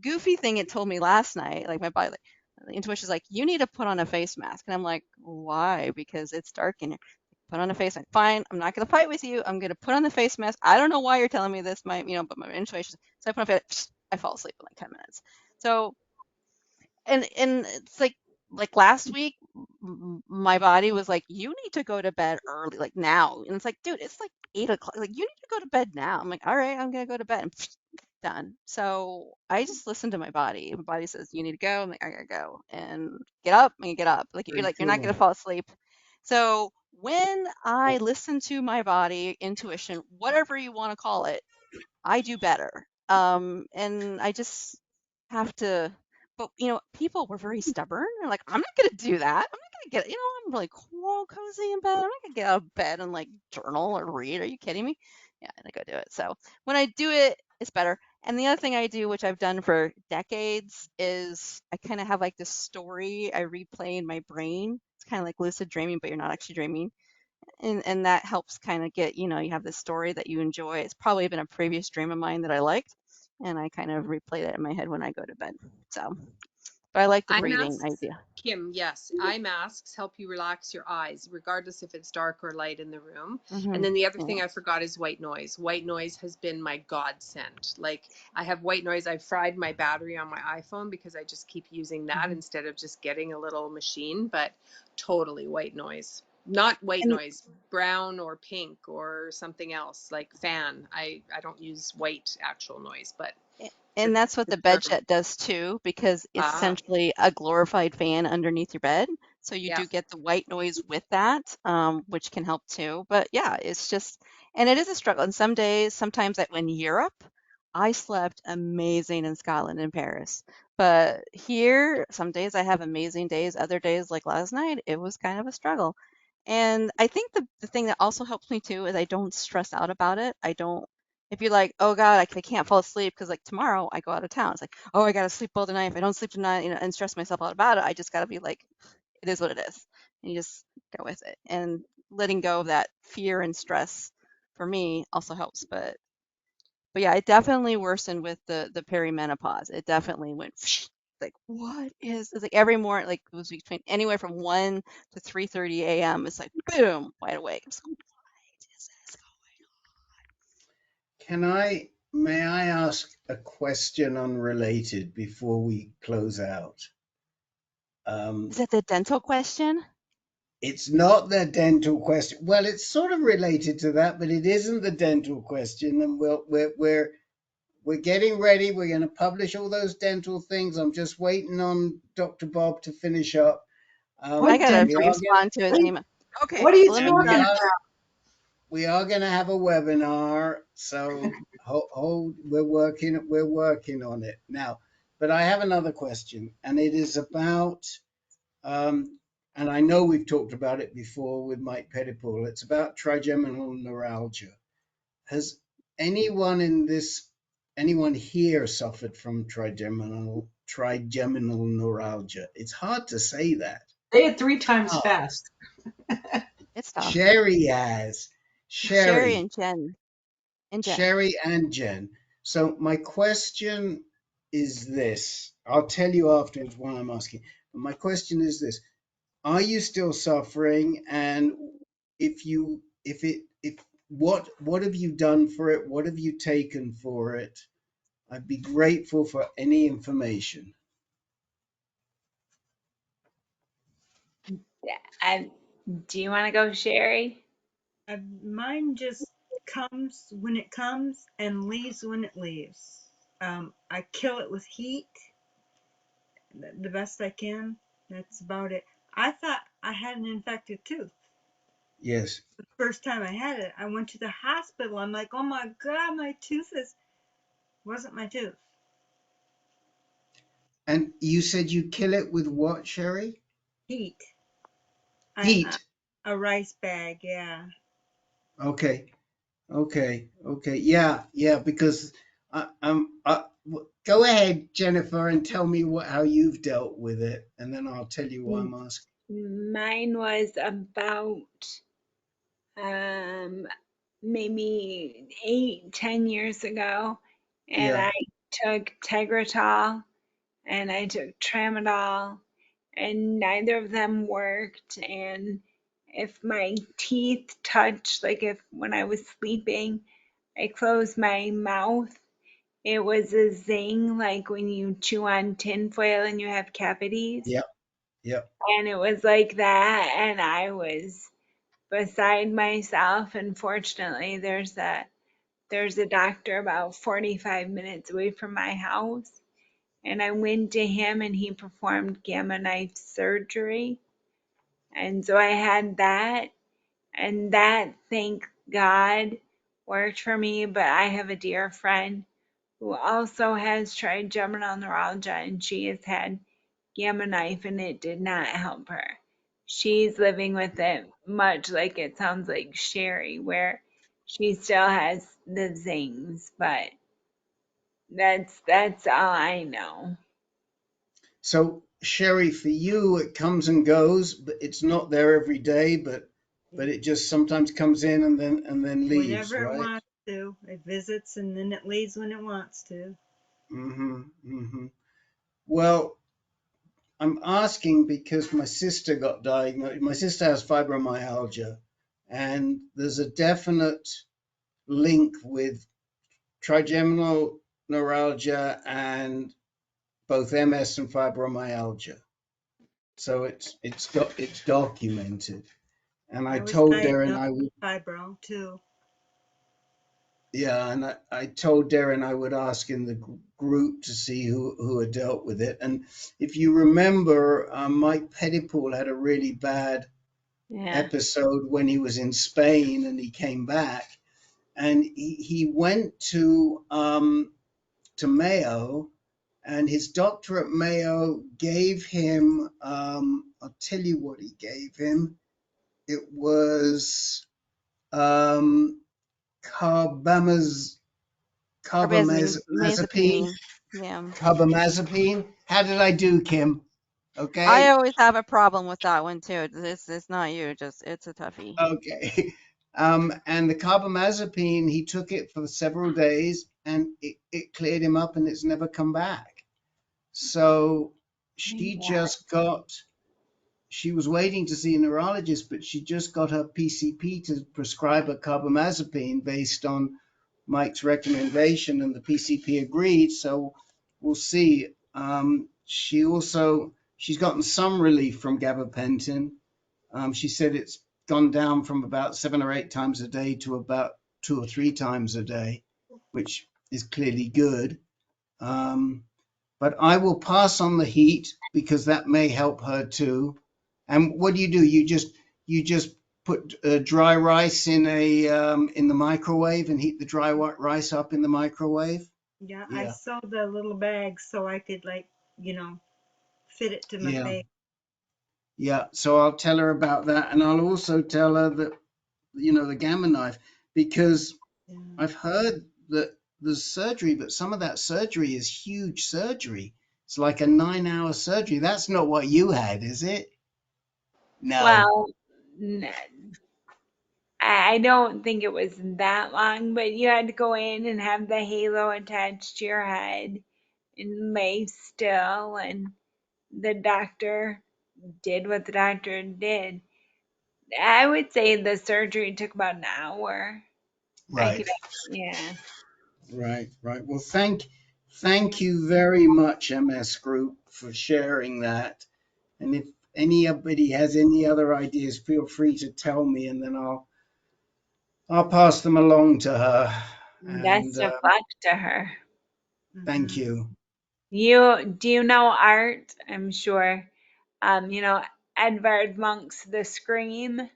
goofy thing it told me last night, like my body, like, the intuition's like, you need to put on a face mask. And I'm like, why? Because it's dark in here. Put on a face mask. Fine, I'm not gonna fight with you. I'm gonna put on the face mask. I don't know why you're telling me this, but my intuition. So I put on face. I fall asleep in like 10 minutes. So and it's like last week, my body was like, you need to go to bed early, like now. And it's like, dude, it's like 8 o'clock. Like you need to go to bed now. I'm like, all right, I'm gonna go to bed. And done. So I just listen to my body. My body says you need to go. I'm like, I gotta go and get up and get up. Very You're not gonna cool. fall asleep. So when I listen to my body, intuition, whatever you want to call it, I do better. And I just have to, but people were very stubborn. They're like, I'm not gonna do that. I'm not gonna I'm really cool, cozy in bed. I'm not gonna get out of bed and like journal or read. Are you kidding me? Yeah, and I go do it. So when I do it, it's better. And the other thing I do, which I've done for decades, is I kind of have like this story I replay in my brain. It's kind of like lucid dreaming, but you're not actually dreaming, and that helps kind of get, you have this story that you enjoy. It's probably been a previous dream of mine that I liked, and I kind of replay that in my head when I go to bed. So, but I like the Eye breathing masks, idea. Kim, yes, eye masks help you relax your eyes, regardless if it's dark or light in the room. And then the other Yeah. thing I forgot is white noise. White noise has been my godsend. Like, I have white noise. I've fried my battery on my iPhone because I just keep using that hmm instead of just getting a little machine, but totally white noise. Not white And noise, brown or pink or something else like fan. I don't use white actual noise, but And it's that's what the it's bed perfect. jet does too, because it's Ah, essentially a glorified fan underneath your bed. So you yeah. do get the white noise with that, which can help too. But yeah, it's just, and it is a struggle. And some days, sometimes in Europe, I slept amazing in Scotland and Paris. But here, some days I have amazing days. Other days, like last night, it was kind of a struggle. And I think the thing that also helps me too is I don't stress out about it. I don't, if you're like, oh God, I can't fall asleep because like tomorrow I go out of town. It's like, oh, I got to sleep all the night. If I don't sleep tonight, and stress myself out about it, I just got to be like, it is what it is. And you just go with it. And letting go of that fear and stress for me also helps. But But yeah, it definitely worsened with the perimenopause. It definitely went like, what is it's like every morning, like it was between anywhere from 1 to 3:30 a.m. It's like boom, wide awake. I'm just like, what is this May I ask a question unrelated before we close out? Is that the dental question? It's not the dental question. Well, it's sort of related to that, but it isn't the dental question. And we're getting ready. We're going to publish all those dental things. I'm just waiting on Dr. Bob to finish up. I What gotta dental? We are respond to his email. Okay, What are you let me and talking stop. about? we are going to have a webinar. So we're working on it now. But I have another question, and it is about and I know we've talked about it before with Mike Pettipool. It's about trigeminal neuralgia. Has anyone here suffered from trigeminal neuralgia? It's hard to say that. Say it 3 times Oh, fast. It's tough. Sherry has. Sherry Sherry. and Jen and Jen. Sherry and Jen. So my question is this. I'll tell you afterwards what I'm asking. But my question is this. Are you still suffering? And if what have you done for it? What have you taken for it? I'd be grateful for any information. Do you want to go, Sherry? Mine just comes when it comes and leaves when it leaves. I kill it with heat the best I can. That's about it. I thought I had an infected tooth. Yes. The first time I had it, I went to the hospital. I'm like, oh my God, my tooth wasn't my tooth. And you said you kill it with what, Sherry? Heat. Heat. A rice bag, yeah. Okay. Okay. Yeah. Because go ahead, Jennifer, and tell me how you've dealt with it, and then I'll tell you why I'm asking. Mine was about maybe 8, 10 years ago, and Yeah. I took Tegretol and I took Tramadol, and neither of them worked. And if my teeth touched, like if when I was sleeping, I closed my mouth, it was a zing, like when you chew on tinfoil and you have cavities. Yep. Yep. And it was like that, and I was beside myself. And fortunately, there's a doctor about 45 minutes away from my house, and I went to him and he performed gamma knife surgery. And so I had that, and that, thank God, worked for me. But I have a dear friend who also has trigeminal neuralgia, and she has had gamma knife and it did not help her. She's living with it, much like it sounds like Sherry, where she still has the zings, but that's all I know. So, Sherry, for you, it comes and goes, but it's not there every day, but it just sometimes comes in and then leaves, Whenever it right? wants to. It visits and then it leaves when it wants to. Mm-hmm. Well, I'm asking because my sister got diagnosed. My sister has fibromyalgia, and there's a definite link with trigeminal neuralgia and both MS and fibromyalgia. So it's documented. And I I was told Darren diagnosed I with would, fibro too. yeah, and I told Darren I would ask in the group to see who had dealt with it. And if you remember, Mike Pettipool had a really bad Yeah. episode when he was in Spain and he came back, and he went to Mayo, and his doctor at Mayo gave him, I'll tell you what he gave him. It was um, carbamaz, carbamazepine. Carbamazepine. Yeah. Carbamazepine. How did I do, Kim? I Okay. always have a problem with that one too. It's not you, just it's a toughie. Okay. And the carbamazepine, he took it for several days, and it cleared him up and it's never come back. So she was waiting to see a neurologist, but she just got her PCP to prescribe her carbamazepine based on Mike's recommendation, and the PCP agreed. So we'll see. She's gotten some relief from gabapentin. She said it's gone down from about 7 or 8 times a day to about 2 or 3 times a day, which is clearly good. But I will pass on the heat because that may help her too. And what do? You just put dry rice in the microwave and heat the dry rice up in the microwave. Yeah, I Yeah, sewed the little bags so I could fit it to my yeah, face. yeah. So I'll tell her about that, and I'll also tell her that the Gamma knife, because Yeah. I've heard that there's surgery, but some of that surgery is huge surgery. It's like a 9-hour surgery. That's not what you had, is it? No. Well, I don't think it was that long, but you had to go in and have the halo attached to your head and lay still, and the doctor did what the doctor did. I would say the surgery took about an hour. I could, Right. yeah. Right. Well, thank you very much, MS Group, for sharing that. And if anybody has any other ideas, feel free to tell me, and then I'll pass them along to her. And Best of luck to her. thank Mhm. you. Do you know Art? I'm sure. You know Edvard Munch's The Scream.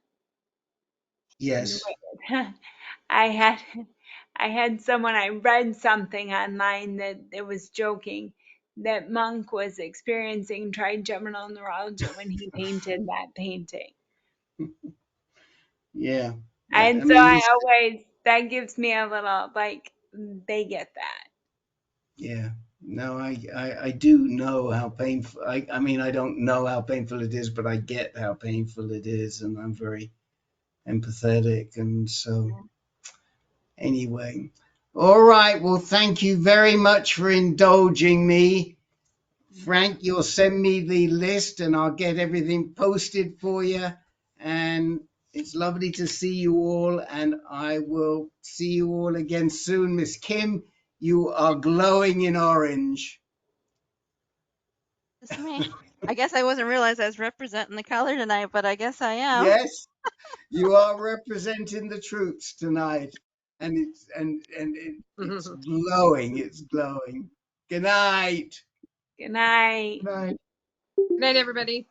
Yes. I had I had someone I read something online that it was joking that Monk was experiencing trigeminal neuralgia when he painted that painting. Yeah. I And so mean, I he's always that gives me a little like they get that. yeah. No, I do know how painful. I mean, I don't know how painful it is, but I get how painful it is, and I'm very empathetic, and so. Anyway, all right. Well, thank you very much for indulging me. Frank, you'll send me the list and I'll get everything posted for you. And it's lovely to see you all. And I will see you all again soon. Miss Kim, you are glowing in orange. It's me. I guess I wasn't realized I was representing the color tonight, but I guess I am. Yes, you are representing the troops tonight. And it's glowing. It's glowing. Good night. Good night. Good night. Good night, everybody.